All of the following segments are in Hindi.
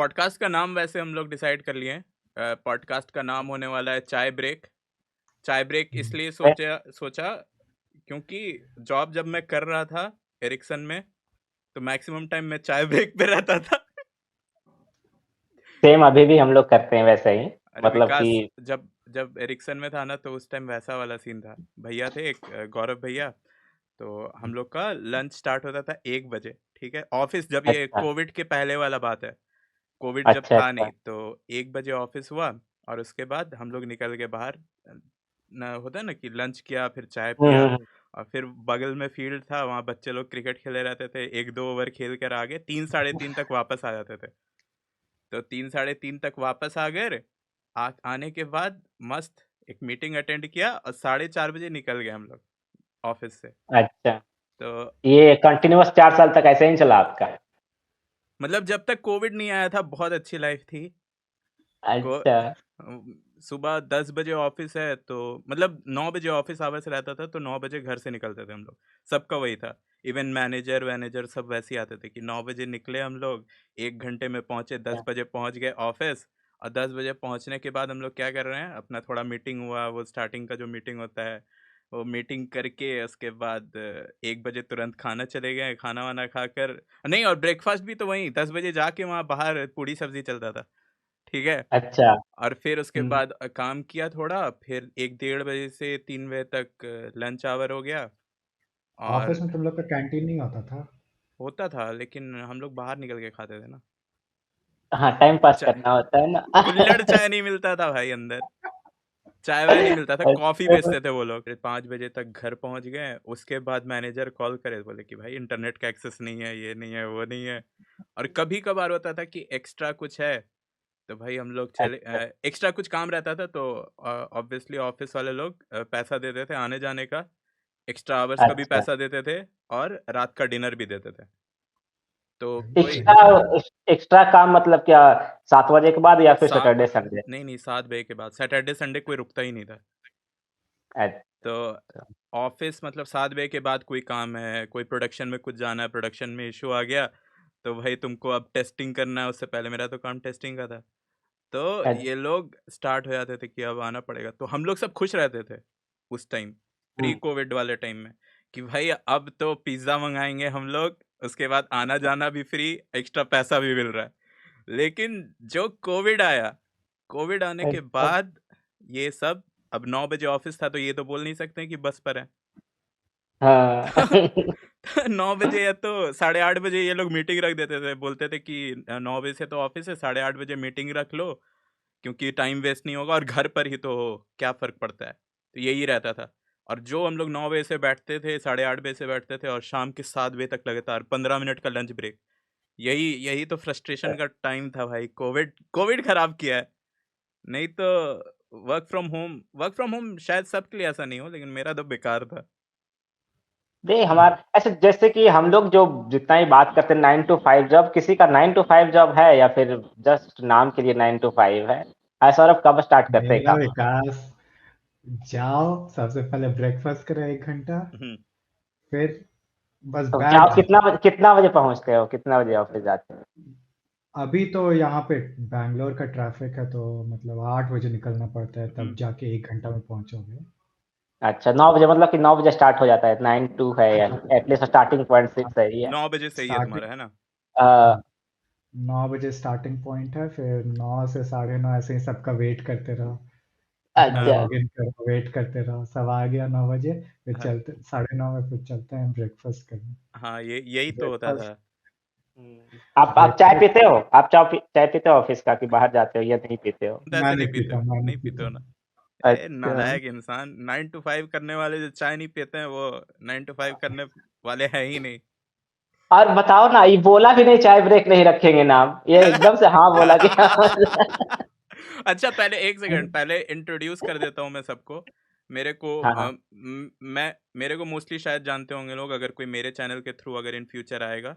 पॉडकास्ट का नाम वैसे हम लोग डिसाइड कर लिए हैं। पॉडकास्ट का नाम होने वाला है चाय ब्रेक। चाय ब्रेक इसलिए सोचा सोचा क्योंकि जॉब जब मैं कर रहा था एरिक्सन में, तो मैक्सिमम टाइम मैं चाय ब्रेक पे रहता था। सेम अभी भी हम लोग करते हैं वैसे ही। अरे मतलब कि विकास जब जब एरिक्सन में था ना, तो उस टाइम वैसा वाला सीन था। भैया थे एक, गौरव भैया। तो हम लोग का लंच स्टार्ट होता था 1 बजे। ठीक है, ऑफिस जब ये अच्छा, कोविड के पहले वाला बात है, कोविड जब अच्छा, था अच्छा। नहीं, तो 1 बजे ऑफिस हुआ। और उसके बाद हम लोग निकल के बाहर, ना होता है ना कि लंच किया, फिर चाय हुँ, पिया। हुँ, हुँ। और फिर बगल में फील्ड था, वहाँ बच्चे लोग क्रिकेट खेले रहते थे। 1-2 ओवर खेल कर आगे 3 साढ़े 3 तक वापस आ जाते थे। तो 3 साढ़े 3 तक वापस आ गए। आने के बाद मस्त एक मीटिंग अटेंड किया और 4:30 बजे निकल गए हम लोग ऑफिस से। अच्छा, तो ये कंटीन्यूअस 4 साल तक ऐसे ही चला आपका? मतलब जब तक कोविड नहीं आया था, बहुत अच्छी लाइफ थी। को अच्छा, सुबह 10 बजे ऑफिस है, तो मतलब 9 बजे ऑफिस आवर्स रहता था, तो 9 बजे घर से निकलते थे हम लोग। सबका वही था। इवन मैनेजर वैनेजर सब वैसे ही आते थे कि 9 बजे निकले हम लोग, 1 घंटे में पहुंचे, दस अच्छा। बजे पहुंच गए ऑफिस। और 10 बजे पहुंचने के बाद हम लोग क्या कर रहे हैं, अपना थोड़ा मीटिंग हुआ, वो स्टार्टिंग का जो मीटिंग होता है, वो मीटिंग करके उसके बाद 1 बजे तुरंत खाना चले गए, खाना वाना खाकर। नहीं, और ब्रेकफास्ट भी तो वहीं 10 बजे जाके वहाँ बाहर पूड़ी सब्जी चलता था। ठीक है। अच्छा। और फिर उसके हुँ। बाद काम किया थोड़ा, फिर 1-1:30 बजे से 3 बजे तक लंच आवर हो गया। ऑफिस और में तुम लोग का कैंटीन नहीं होता था? होता था, लेकिन हम लोग बाहर निकल के खाते थे ना। हाँ, टाइम पास चाय, करना होता है ना। कुल्हड़ चाय नहीं मिलता था भाई अंदर। चाय वाय नहीं मिलता था, कॉफी अच्छा। बेचते थे वो लोग। फिर 5 बजे तक घर पहुंच गए। उसके बाद मैनेजर कॉल करे, बोले कि भाई इंटरनेट का एक्सेस नहीं है, ये नहीं है, वो नहीं है। और कभी कभार होता था कि एक्स्ट्रा कुछ है, तो भाई हम लोग चले, अच्छा, एक्स्ट्रा कुछ काम रहता था, तो ऑब्वियसली ऑफिस वाले लोग पैसा देते थे आने जाने का। एक्स्ट्रा आवर्स का भी अच्छा। पैसा देते थे, और रात का डिनर भी देते थे। तो कोई सही एक्स्ट्रा है। एक्स्ट्रा काम मतलब क्या 7 बजे के बाद या फिर सा सैटरडे, संडे? नहीं नहीं, 7 बजे के बाद सैटरडे संडे कोई रुकता ही नहीं था। अच्छा। तो ऑफिस मतलब 7 बजे के बाद कोई काम है, कोई प्रोडक्शन में कुछ जाना है, प्रोडक्शन में इशू आ गया, तो भाई तुमको अब टेस्टिंग करना है। उससे पहले मेरा तो काम टेस्टिंग का था। तो अच्छा। ये लोग स्टार्ट हो जाते थे कि अब आना पड़ेगा, तो हम लोग सब खुश रहते थे उस टाइम, प्री हुँ। कोविड वाले टाइम में, कि भाई अब तो पिज्ज़ा मंगाएंगे हम लोग, उसके बाद आना जाना भी फ्री, एक्स्ट्रा पैसा भी मिल रहा है। लेकिन जो कोविड आया, कोविड आने के अच्छा। बाद ये सब, अब 9 बजे ऑफिस था, तो ये तो बोल नहीं सकते कि बस पर है। हाँ। 9 बजे या तो 8:30 बजे ये लोग मीटिंग रख देते थे, बोलते थे कि 9 बजे से तो ऑफिस है, 8:30 बजे मीटिंग रख लो, क्योंकि टाइम वेस्ट नहीं होगा और घर पर ही तो हो, क्या फ़र्क पड़ता है। तो यही रहता था। और जो हम लोग 9 बजे से बैठते थे, 8:30 बजे से बैठते थे, और शाम के 7 बजे तक लगातार 15 मिनट का लंच ब्रेक। यही यही तो फ्रस्ट्रेशन का टाइम था भाई। कोविड कोविड खराब किया है। नहीं तो वर्क फ्रॉम होम शायद सबके लिए ऐसा नहीं हो, लेकिन मेरा तो बेकार था। नहीं, ऐसे जैसे कि हम लोग जो जितना ही बात करते हैं 9 टू 5 जॉब, किसी का 9 टू 5 जॉब है या फिर जस्ट नाम के लिए 9 टू 5 है? सौरभ कब स्टार्ट करते हैं मेरा काम? विकास, जाओ सबसे पहले ब्रेकफास्ट करो 1 घंटा, हुँ। फिर बस तो क्या बैठ आप जाओ। कितना बजे पहुँचते हो? कितना बजे ऑफ़िस जाते हो? अभी तो यहाँ पे बैंगलोर का ट्रैफिक है, तो मतलब 8 बजे निकलना पड़ता है, हुँ। तब जाके 1 घंटा में पहुंचोगे। अच्छा, 9 बजे मतलब कि 9 बजे स्टार्ट हो जाता है, 9 टू है या एटलीस्ट स्टार्टिंग पॉइंट 6 सही है। 9 बजे सही है स्टार्टिंग तुम्हारा, है ना? अ, 9 बजे स्टार्टिंग पॉइंट है, फिर 9 से 9:30 ऐसे ही सबका वेट करते रहो। अपना हाँ, अच्छा। लॉगिन करो, वेट करते रहो, सब आ गया 9 बजे, फिर हाँ, चलते 9:30 में फिर चलते हैं ब्रेकफास्ट करने। हाँ, ये यही तो होता ब्रेकफास्ट था। आप चाय ब्रेकफास्ट पीते हो? आप चाय पीते हो ऑफ़िस का कि बाहर जाते हो या नहीं पीते हो? ऐसे मैं नहीं नहीं पीते पीता, हो, मैं नहीं नहीं पीते पीता। हो ना? ए अच्छा। नालायक इंसान, 9 टू 5 करने वाले जो चाय नहीं पीते हैं, वो 9 टू 5 करने वाले हैं ही नहीं। और बताओ ना, ये बोला भी नहीं चाय ब्रेक नहीं रखेंगे नाम, ये एकदम से हाँ बोला कि अच्छा, पहले 1 सेकंड, पहले इंट्रोड्यूस कर देता हूँ मैं सबको। मेरे को हाँ, हाँ। मेरे को मोस्टली शायद जानते होंगे लोग, अगर कोई मेरे चैनल के थ्रू अगर इन फ्यूचर आएगा।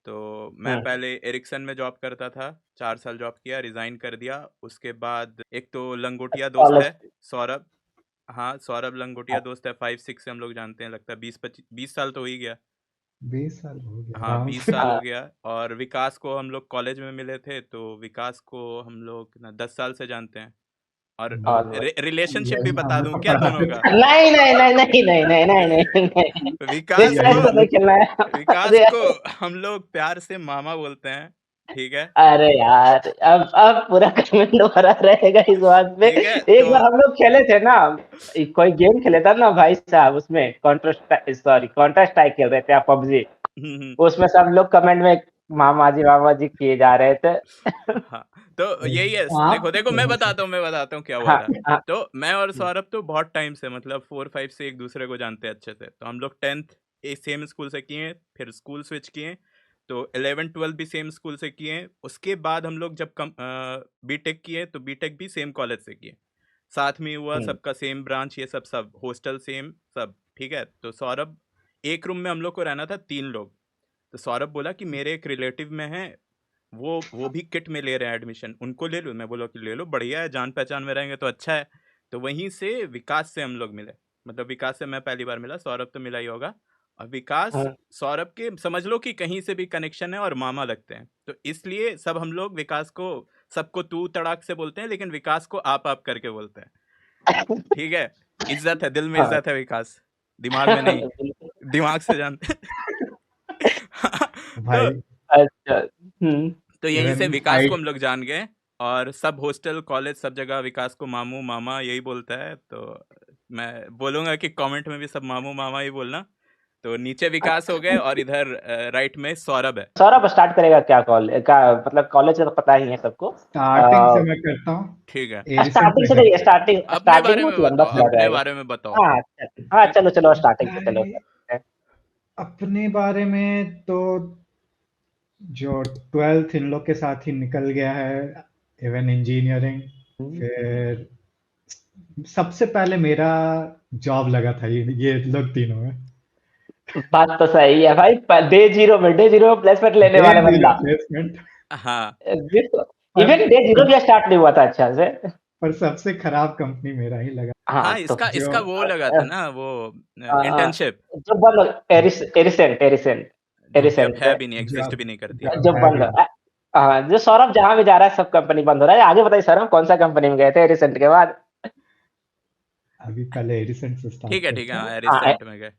तो मैं हुँ। पहले एरिक्सन में जॉब करता था, 4 साल जॉब किया, रिज़ाइन कर दिया। उसके बाद एक तो लंगोटिया दोस्त कॉलेज। है, सौरभ। हाँ, सौरभ लंगोटिया दोस्त है, 5-6 से हम लोग जानते हैं, लगता है 20-25 20 साल तो हो ही गया। 20 साल हो गया हाँ आराम 20 से। साल हो हाँ गया। और विकास को हम लोग कॉलेज में मिले थे, तो विकास को हम लोग ना 10 साल से जानते हैं। और हम्म, और रिलेशनशिप भी यही बता हमें दूं तो क्या दोनों पढ़ाते का? थे। नहीं नहीं नहीं नहीं नहीं नहीं नहीं नहीं नहीं विकास रिश्ता को ऐसा नहीं खेलना है विकास अरे को हम लोग प्यार से मामा बोलते हैं, ठीक है? अरे यार अब पूरा कमेंट भरा रहेगा इस बात पे। ठीक है, एक तो बार हम लोग खेले थे ना, कोई गेम खेले था ना भाई साहब, उसमें कॉन्टर स्ट्राइक खेल रहे थे आप, पबजी। हुँ। उसमें सब लोग कमेंट में मामा जी किए जा रहे थे। हाँ, तो यही है। आप देखो मैं बताता हूँ क्या हुआ हाँ था। हाँ तो मैं और सौरभ तो बहुत टाइम से, मतलब 4-5 से एक दूसरे को जानते हैं अच्छे से। तो हम लोग 10th सेम स्कूल से किए, फिर स्कूल स्विच किए, तो 11-12 भी सेम स्कूल से किए। उसके बाद हम लोग जब बीटेक किए, तो बीटेक भी सेम कॉलेज से किए। साथ में हुआ, हम्म, सबका सेम ब्रांच, ये सब हॉस्टल सेम सब, ठीक है? तो सौरभ, एक रूम में हम लोग को रहना था 3 लोग। तो सौरभ बोला कि मेरे एक रिलेटिव में है, वो भी किट में ले रहे हैं एडमिशन, उनको ले लूँ? मैं बोला कि ले लो, बढ़िया है, जान पहचान में रहेंगे तो अच्छा है। तो वहीं से विकास से हम लोग मिले, मतलब विकास से मैं पहली बार मिला, सौरभ तो मिला ही होगा। और विकास हाँ। सौरभ के समझ लो कि कहीं से भी कनेक्शन है और मामा लगते हैं, तो इसलिए सब हम लोग विकास को, सबको तू तड़ाक से बोलते हैं, लेकिन विकास को आप करके बोलते हैं, ठीक है? इज्जत है, दिल में हाँ, इज्जत है विकास, दिमाग में नहीं, बिल्कुल। दिमाग से जानते हैं। तो भाई अच्छा तो यहीं से इवन विकास को हाइट हम लोग जान गए। और सब हॉस्टल कॉलेज सब जगह विकास को मामू मामा यही बोलता है, तो मैं बोलूंगा कि कमेंट में भी सब मामू मामा ही बोलना। तो नीचे विकास हो गए और इधर राइट में सौरभ है। सौरभ स्टार्ट करेगा क्या का मतलब कॉलेज का तो पता ही है सबको। स्टार्टिंग से मैं करता हूँ। ठीक है, एरिसेंट स्टार्टिंग में से है। नहीं, स्टार्टिंग अपने स्टार्टिंग बारे बहुत में लंबा बताओ, चला अपने जाएगा। बारे में बताओ। हाँ हाँ, चलो चलो स्टार्टिंग से चलो भाई सर। अपने बारे में तो जो 12th इन लोग के साथ ही निकल गया है, इवन इंजीनियरिंग। फिर सबसे पहले मेरा जॉब लगा था ये लोग तीनों में। बात तो सही है भाई, डे जीरो में प्लेसमेंट लेने डे वाला जीरो बंदा। प्लेसमेंट। हाँ, पर इवन डे जीरो भी स्टार्ट नहीं हुआ था अच्छा से। पर सबसे खराब कंपनी मेरा ही लगा। हाँ हाँ, तो इसका जो इसका वो लगा था ना, वो इंटर्नशिप, जो बंद, एरिसेंट एरिसेंट जो अब एरिसेंट है भी नहीं, एग्जिस्ट जॉब भी नहीं करती। जॉब जो है बंद भी नहीं। हाँ, जो सौरभ जहाँ भी जा रहा है सब कंपनी बंद हो रहा है। आगे बताइए सौरभ, कौन सा कंपनी में गए थे एरिसेंट के बाद? अभी पहले एरिसेंट से स्टार्ट ठीक है, करते हैं। हाँ, हाँ, एरिसेंट में गए।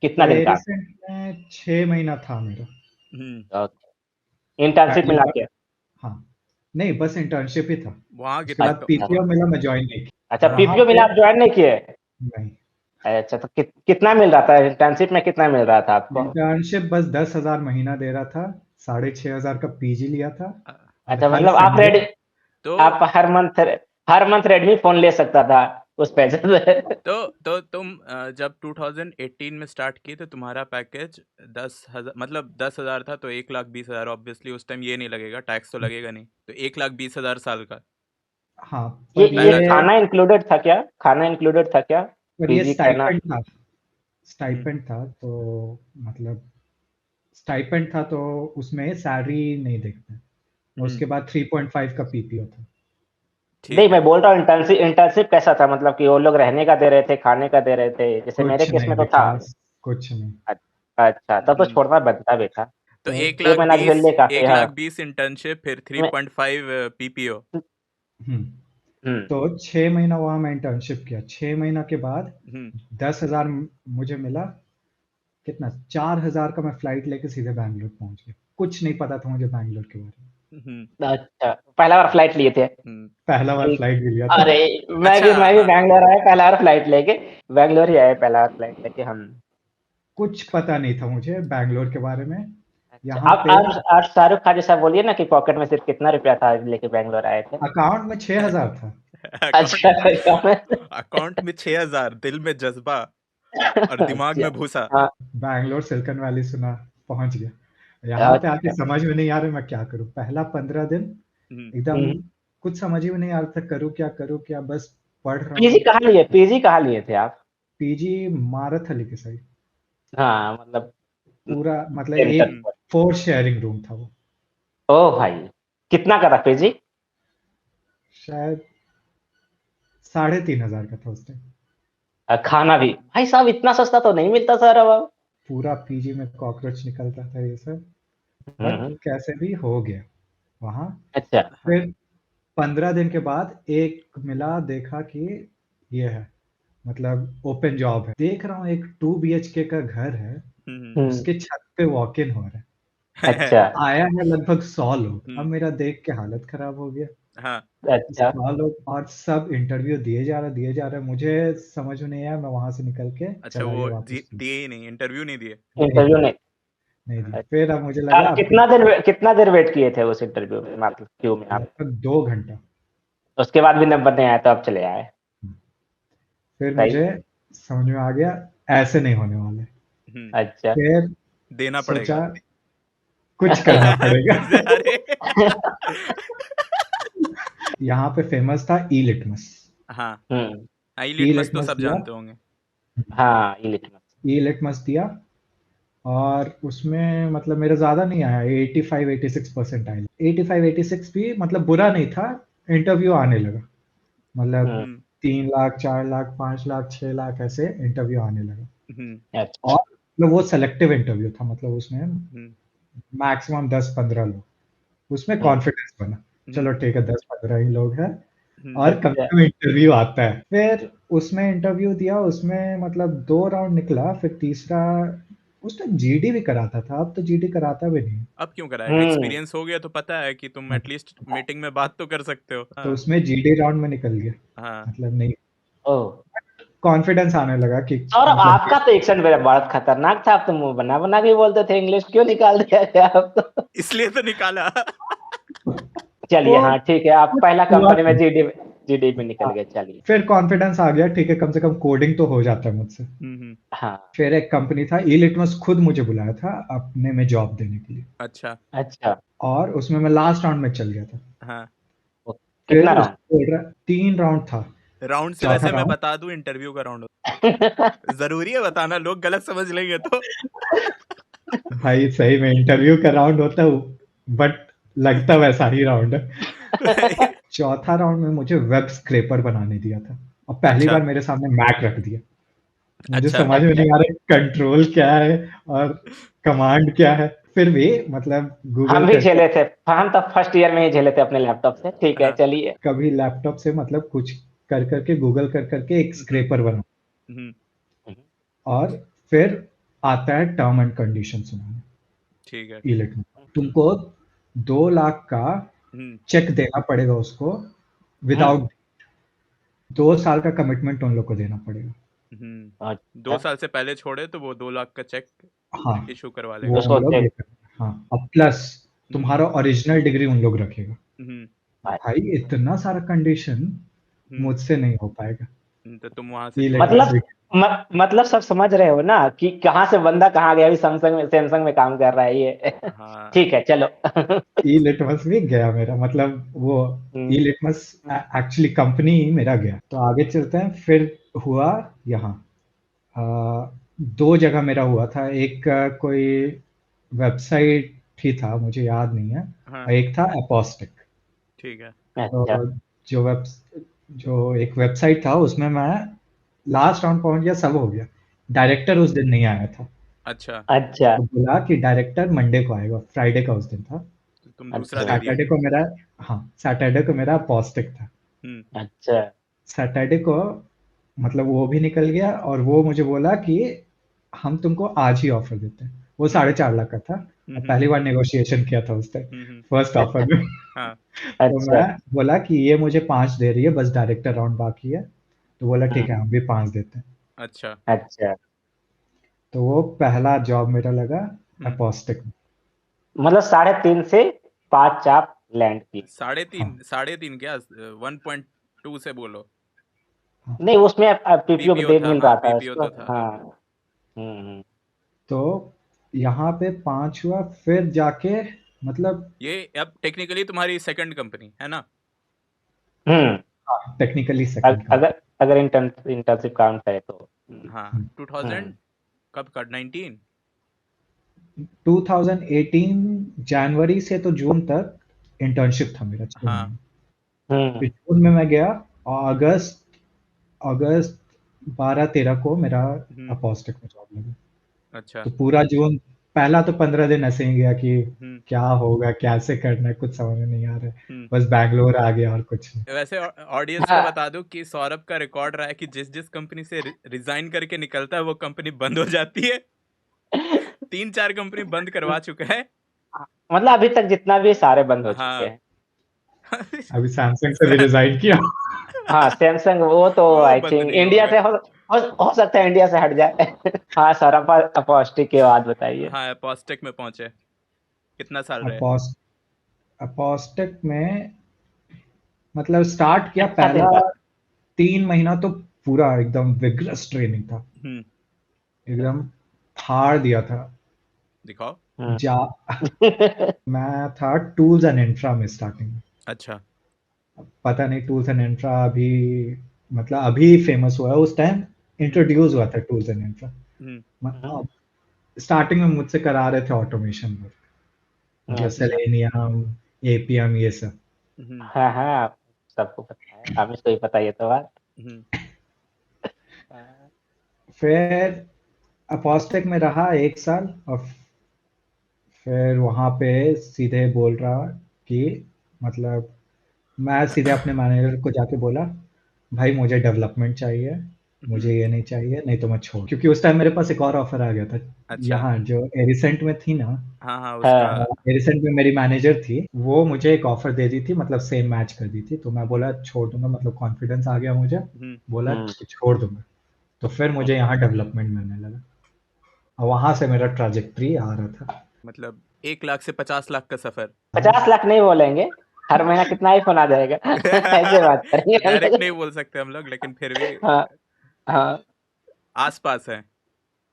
कितना तो दिन का? एरिसेंट में 6 महीना था मेरा। हम्म, इंटर्नशिप पहली मिला बार। के? हाँ, नहीं बस इंटर्नशिप ही था। वहाँ उसके कितने बाद पीपीओ मिला, मैं ज्वाइन नहीं अच्छा, किया वहां पीपीओ पे। मिला, आप ज्वाइन नहीं किए? नहीं, अच्छा, तो कितना मिल रहा था इंटर्नशिप में, कितना मिल रहा था आपको? इंटर्नशिप बस 10,000 महीना दे रहा था। 6,500 का पीजी लिया था। अ, और अच्छा, हर मतलब आप संडे। रेडी, तो आप हर मंथ रेडमी फोन ले सकता था उस पैसे से। तो तुम जब 2018 में स्टार्ट किए तो तुम्हारा पैकेज 10,000, मतलब 10,000 था, तो 1,20,000 ऑब्वियसली उस टाइम ये नहीं लगेगा, टैक्स तो लगेगा नहीं, तो 1,20,000 साल का हाँ, ये पर ये पहला ये था। खाना इंक्लूडेड था क्या? खाना इंक्लूडेड था क्या? पर ये पीजी खाना? स्टाइपेंड था। हम्म, स्टाइपेंड था तो मतलब स्टाइपेंड था तो उसमें सैलरी नहीं देखते। और हम्म, उसके बाद 3.5 का पीपीओ था। नहीं, ठीक मैं है। बोल रहा हूँ इंटर्नशिप इंटर्नशिप कैसा था, मतलब कि वो लोग रहने का दे रहे थे, खाने का दे रहे थे, जैसे मेरे कुछ केस नहीं में तो था। विकास, कुछ नहीं। अच्छा, तब तो हम्म, छोड़ना बनता भी था। तो तो 6 महीना के लिए काफी, एक हाँ। लाख बीस इंटर्नशिप, फिर मैं 3.5 पीपीओ। हम्म हम्म तो 6 महीना वहां मैं इंटर्नशिप किया। 6 महीना के बाद हम्म, 10,000 मुझे मिला। कितना, 4,000 का मैं फ्लाइट लेके सीधे बैंगलोर पहुंच गया। कुछ नहीं पता था मुझे बैंगलोर के बारे में। हम्म, अच्छा, पहला बार फ्लाइट लिए थे? हम्म। पहला बार ठीक। फ्लाइट भी लिया था। अरे, अच्छा, मैं भी हाँ, बैंगलोर आया पहला बार फ्लाइट लेके। बैंगलोर ही आया पहला बार फ्लाइट लेके हम। कुछ पता नहीं था मुझे बैंगलोर के बारे में। अच्छा, यहाँ आप पे आप शाहरुख खान जैसा बोलिए ना कि पॉकेट में सिर्फ कितना रुपया था लेके बैंगलोर आए थे? अकाउंट में 6,000 था। अकाउंट अच्छा अच्छा। अकाउंट में 6,000, दिल में जज्बा और दिमाग में भूसा। हाँ, बैंगलोर सिलिकॉन वैली सुना, पहुंच गया। यहाँ पे आके अच्छा। समझ में नहीं आ रहा मैं क्या करूँ। पहला 15 दिन हम्म, एकदम हम्म। कुछ समझ ही में नहीं आ रहा था, करूँ क्या, बस पढ़ रहा पीजी हूँ। कहाँ लिए, पीजी कहाँ लिए थे आप? पीजी मारथली के साइड। हाँ, मतलब पूरा मतलब सेंटर। एक हम्म, 4 शेयरिंग रूम था वो। ओ भाई, कितना का था पीजी? शायद 3,500 का था उस टाइम। खाना भी भाई साहब इतना सस्ता तो नहीं मिलता सर अब। पूरा पीजी में कॉकरोच निकलता था ये सब, बट कैसे भी हो गया वहाँ। अच्छा। हाँ। फिर 15 दिन के बाद एक मिला, देखा कि ये है, मतलब ओपन जॉब है। देख रहा हूँ एक 2 BHK का घर है, उसके छत पे वॉक इन हो रहा है। अच्छा। आया है लगभग 100 लोग। अब हम्म, मेरा देख के हालत खराब हो गया। हाँ। अच्छा। 100 लोग और सब इंटरव्यू दिए जा रहे। मुझे समझ में नहीं आया, मैं वहां से निकल के अच्छा, चला वो गया वापस। दिए ही नहीं, इंटरव्यू नहीं दिए। नहीं इंटरव्यू दिया, नहीं। नहीं दिया। अच्छा। फिर अब मुझे लगा अब कितना देर वेट किए थे उस इंटरव्यू में, मतलब क्यू में आप? लगभग 2 घंटा। उसके बाद भी नंबर नहीं आया तो आप चले आए? फिर सही। मुझे समझ में आ गया ऐसे नहीं होने वाले। हम्म, अच्छा। फिर देना सोचा पड़ेगा। कुछ करना पड़ेगा। अरे यहाँ पे फेमस था ई लिटमस। हाँ, हम्म। आई ई लिटमस तो लिटमस सब दिया, जानते होंगे। हाँ, इलिटमस। ई लिटमस दिया, और उसमें मतलब मेरा ज्यादा नहीं आया, 85-86% आया। 85-86 भी मतलब बुरा नहीं था। इंटरव्यू आने लगा, मतलब हम्म। 3 लाख, 4 लाख, 5 लाख, 6 लाख ऐसे इंटरव्यू आने लगा। अच्छा। और मतलब वो सेलेक्टिव इंटरव्यू था, मतलब उसमें हम्म, मैक्सिमम 10-15 लोग, उसमें हम्म। कॉन्फिडेंस बना। चलो ठीक है, 10-15 ही लोग हैं हम्म, और कम अच्छा। से कम इंटरव्यू आता है। फिर उसमें इंटरव्यू दिया, उसमें मतलब 2 राउंड निकला, फिर तीसरा उस टाइम जीडी भी कराता था, अब तो जीडी कराता भी नहीं। अब क्यों कराएगा? एक्सपीरियंस हो गया तो पता है कि तुम एटलीस्ट मीटिंग में बात तो कर सकते हो। तो हाँ। उसमें जीडी राउंड में निकल गया, हाँ। मतलब नहीं, ओह। कॉन्फिडेंस आने लगा कि और मतलब आपका तो एक्सेंट मेरा बड़ा खतरनाक था, आप तो मुंह बना बना के बोलते थे इंग्लिश, क्यों निकाल दिया क्या आप तो? इसलिए तो निकाला। चलिए, वो हाँ ठीक है, आप पहला हुआ कंपनी में नहीं। जीडी में निकल हाँ, गए, चलिए। फिर कॉन्फिडेंस आ गया, ठीक है कम से कम कोडिंग तो हो जाता है मुझसे। हाँ। फिर एक कंपनी था ई लिटमस, खुद मुझे बुलाया था अपने में जॉब देने के लिए, अच्छा। अच्छा। और उसमें मैं लास्ट राउंड में चल गया था। हाँ, कितना फिर उस राउंड? बोल रहा 3 राउंड था। राउंड से चौथा वैसे मैं राउंड, बता दूं, इंटरव्यू का राउंड जरूरी है बताना, लोग गलत समझ लेंगे तो। भाई सही में इंटरव्यू का राउंड होता है, बट लगता वैसा ही राउंड है। चौथा राउंड में मुझे वेब स्क्रैपर बनाने दिया था, और पहली अच्छा। बार मेरे सामने मैक रख दिया। मुझे अच्छा। समझ में अच्छा। नहीं आ रहा कंट्रोल क्या है और कमांड क्या है, फिर भी मतलब गूगल हम भी करके, झेले थे, हम तो फर्स्ट ईयर में ही झेले थे अपने लैपटॉप से, ठीक है हाँ। चलिए। कभी लैपटॉप से मतलब कुछ कर करके, गूगल कर करके एक हम्म, स्क्रैपर बना, हम्म, और फिर आता है टर्म एंड कंडीशन सुनाने। ठीक है। ई लिटमस, तुमको 2 लाख का हम्म, चेक देना पड़ेगा उसको, विदाउट 2 साल का कमिटमेंट उन लोग को देना पड़ेगा। 2 अच्छा। साल से पहले छोड़े तो वो 2 लाख का चेक हाँ, इशू करवा वो लेगा। उसको उन लोग ये करते हैं। हाँ, और प्लस हम्म, तुम्हारा ओरिजिनल डिग्री उन लोग रखेगा। हम्म, भाई इतना सारा कंडीशन हम्म, मुझसे नहीं हो पाएगा। तो तुम वहां से ई छोड़ लिटमस दिए। मतलब मतलब सब समझ रहे हो ना कि कहाँ से बंदा कहाँ गया, अभी सैमसंग में काम कर रहा है ये। हाँ। ठीक है चलो। ई लिटमस भी गया मेरा, मतलब वो ई लिटमस एक्चुअली कंपनी ही मेरा गया। तो आगे चलते हैं। फिर हुआ यहाँ, अ, 2 जगह मेरा हुआ था। एक कोई वेबसाइट ही था, मुझे याद नहीं है, हाँ, और एक था अपोस्टिक। ठीक है। अच्छा। तो जो वेब जो एक वेबसाइट था उसमें मैं लास्ट राउंड पहुंच गया, सब हो गया। डायरेक्टर उस दिन नहीं आया था, अच्छा, अच्छा। तो बोला कि डायरेक्टर मंडे को आएगा, फ्राइडे का उस दिन था। तो तुम दूसरा अच्छा। दे दिए। सैटरडे को मेरा, हाँ सैटरडे को मेरा पॉस्टिक था। हम्म, अच्छा। सैटरडे को मतलब वो भी निकल गया, और वो मुझे बोला कि हम तुमको आज ही ऑफर देते हैं। वो हम्म, 4.5 लाख का था, और हम्म, पहली बार नेगोशिएशन किया था उससे हम्म, फर्स्ट ऑफर में। हाँ, तो अच्छा। मैं बोला कि ये मुझे 5 दे रही है, बस डायरेक्टर राउंड बाकी है। तो बोला ठीक है, हम भी 5 देते हैं। अच्छा। अच्छा। तो वो पहला जॉब मेरा लगा हम्म, अपोस्टिक में। मतलब 3.5 से 5 आप लैंड किए? साढ़े हाँ, तीन, साढ़े तीन क्या, 1.2 से बोलो। हाँ। नहीं, उसमें पीपीओ पीपीओ दे था, मिल हाँ रहा था पीपीओ उसको, तो था। हाँ। तो यहाँ पे 5 हुआ, फिर जाके मतलब ये अब टेक्निकली तुम्हारी सेकंड कंपनी है ना? हम्म। टेक्निकली सेकंड का। अगर अगर इंटर्नशिप काउंट करे तो। हाँ। हम्म। 2000 हम्म। कब का, 19? 2018 जनवरी से तो जून तक इंटर्नशिप था मेरा, 6 हाँ। महीने। हम्म। फिर जून में मैं गया, और अगस्त अगस्त 12-13 को मेरा हम्म, अपोस्टिक में जॉब लगी। अच्छा। तो पूरा जून पहला तो 15 दिन ऐसे ही गया कि हम्म। क्या होगा, कैसे करना है, कुछ समझ में नहीं आ रहा है। हम्म। बस बैंगलोर आ गया और कुछ नहीं। वैसे ऑडियंस को हाँ बता दूं कि सौरभ का रिकॉर्ड रहा है कि जिस जिस कंपनी से रिजाइन करके निकलता है वो कंपनी बंद हो जाती है। 3-4 कंपनी बंद करवा चुका है। मतलब अभी तक जितना भी सारे बंद हो चुके हाँ। हैं। अभी सैमसंग से भी रिजाइन किया। हाँ सैमसंग वो तो वो आई बंद थिंक नहीं इंडिया होगा। से हो सकता है इंडिया से हट जाए। हाँ सर अपॉस्टिक के बाद बताइए। हाँ, पॉस्टेक में पहुंचे। कितना साल रहे? अपोस्टेक में मतलब स्टार्ट किया, अच्छा दिन पहला था। 3 महीना तो पूरा एकदम विग्रस ट्रेनिंग था, हम्म। एकदम फाड़ दिया था। दिखाओ। जा मैं था टूल्स एंड इंफ्रा में स्टार्टिंग में। अच्छा। पता नहीं टूल्स एंड इंफ्रा अभी मतलब अभी फेमस हुआ है, उस टाइम इंट्रोड्यूस हुआ था tools and infra. Hmm. Starting में मुझसे करा रहे थे ऑटोमेशन वर्क, मतलब अच्छा सेलेनियम, एपीएम, ये सब। हम्म। हाँ हाँ सबको पता है, हमें तो ही पता है ये तो बात। हम्म। फिर अपोस्टेक में रहा 1 साल, और फिर वहां पे सीधे बोल रहा कि मतलब मैं सीधे अपने मैनेजर को जाके बोला, भाई मुझे डेवलपमेंट चाहिए, मुझे ये नहीं चाहिए, नहीं तो मैं छोड़, क्योंकि उस टाइम मेरे पास एक और ऑफर आ गया था। अच्छा। यहाँ जो एरिसेंट में थी ना, हाँ हाँ, उसका। हाँ एरिसेंट में मेरी मैनेजर थी, वो मुझे एक ऑफर दे दी थी, मतलब सेम मैच कर दी थी। तो मैं बोला छोड़ दूंगा, मतलब कॉन्फिडेंस आ गया मुझे, हम्म। बोला हम्म, कि छोड़ दूंगा। तो फिर मुझे यहाँ डेवलपमेंट मिलने लगा, और वहां से मेरा ट्राजेक्ट्री आ रहा था। मतलब 1 लाख से 50 लाख का सफर। 50 लाख नहीं बोलेंगे, हर महीना कितना ही फोन आ जाएगा। ऐसे बात करेंगे हम डायरेक्ट नहीं लोग। बोल सकते हम लोग, लेकिन फिर भी हाँ हाँ आस पास है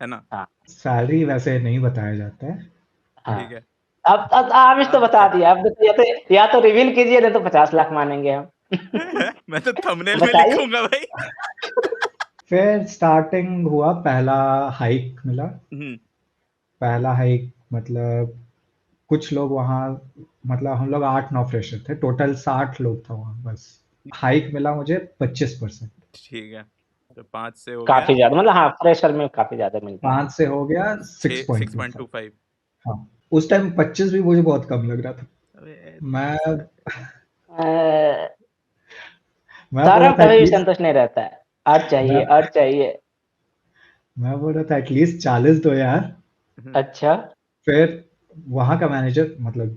ना? हाँ सैलरी वैसे नहीं बताया जाता है। ठीक हाँ। है। अब आप इस तो अब बता क्या? दिया, अब तो या तो रिवील कीजिए, नहीं तो 50 लाख मानेंगे हम। मैं तो थंबनेल में बताइए। लिखूंगा भाई। फिर स्टार्टिंग हुआ, पहला हाइक मिला। हम्म। पहला हाइक मतलब कुछ लोग वहाँ, मतलब हम लोग 8-9 फ्रेशर थे, टोटल 60 लोग था वहाँ बस। हाइक मिला मुझे 25%। ठीक है, तो 5 से हो गया काफी ज्यादा, मतलब हाँ प्रेशर में काफी ज्यादा मिलता है। 5 से हो गया 6.25। 6.25। हाँ, उस टाइम 25 भी मुझे बहुत कम लग रहा था। अबे मैं अ, मैं बोला सौरभ था कभी भी एटलीस्ट, संतुष्ट नहीं रहता है, और मैं चाहिए और चाहिए। मैं बोल रहा था एटलीस्ट 40 दो यार। हम्म। अच्छा फिर वहाँ का मैनेजर, मतलब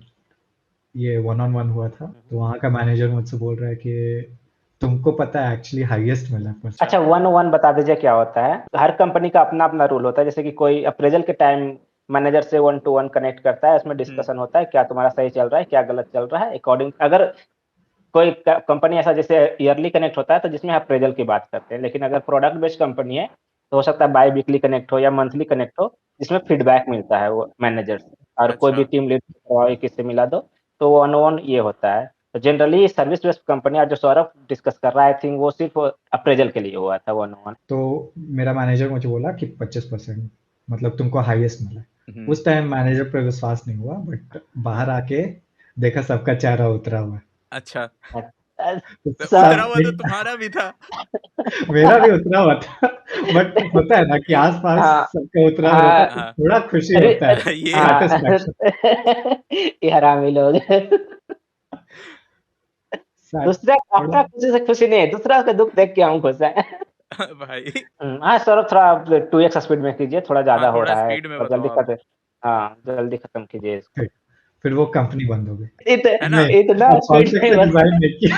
ये वन ऑन वन हुआ था, तो वहाँ का मैनेजर मुझसे बोल रहा है कि तुमको पता है एक्चुअली हाईएस्ट मिला है अच्छा। अच्छा, 1-1 बता दीजिए क्या होता है। हर कंपनी का अपना अपना रूल होता है, जैसे कि कोई अप्रेजल के टाइम मैनेजर से 1-to-1 कनेक्ट करता है, उसमें हम्म। डिस्कशन होता है क्या तुम्हारा सही चल रहा है, क्या गलत चल रहा है, अकॉर्डिंग अगर कोई कंपनी ऐसा जैसे ईयरली कनेक्ट होता है तो जिसमें अप्रेजल की बात करते हैं, लेकिन अगर प्रोडक्ट बेस्ड कंपनी है तो हो सकता है बाई वीकली कनेक्ट हो या मंथली कनेक्ट हो, जिसमें फीडबैक मिलता है वो मैनेजर से, और कोई अच्छा। भी टीम लीड किससे मिला दो, तो 1-on-1 ये होता है। तो जनरली सर्विस बेस्ड कंपनी जो सौरभ डिस्कस कर रहा है, आई थिंक वो सिर्फ अप्रेजल के लिए हुआ था 1-on-1। तो मेरा मैनेजर मुझे बोला कि 25% मतलब तुमको हाईएस्ट मिला है। हम्म। उस टाइम मैनेजर पे विश्वास नहीं हुआ, बट बाहर आके देखा सबका चेहरा उतरा हुआ है। अच्छा, तो तो उतरा सब हुआ तो तुम्हारा भी था। मेरा भी उतरा हुआ था, बट होता है ना कि आसपास हाँ सबका उतरा हुआ रहता है, तो हाँ। थोड़ा खुशी अरे होता है, ये हाँ सेटिस्फैक्शन। ये हरामी लोग। दूसरा थोड़ा अपना खुशी से खुशी नहीं है, दूसरा का दुख देख के हम खुश हैं। भाई। हाँ सौरभ थोड़ा 2x स्पीड में कीजिए, थोड़ा हाँ, ज्यादा हो थोड़ा रहा है, स्पीड में थोड़ा बताओ जल्दी आप। कर। हाँ जल्दी खत्म कीजिए इसको। फिर वो कंपनी बंद हो गई। है ना? नहीं, इतना अब स्पीड कॉन्सेप्ट नहीं से बता, डिजाइन नहीं किया।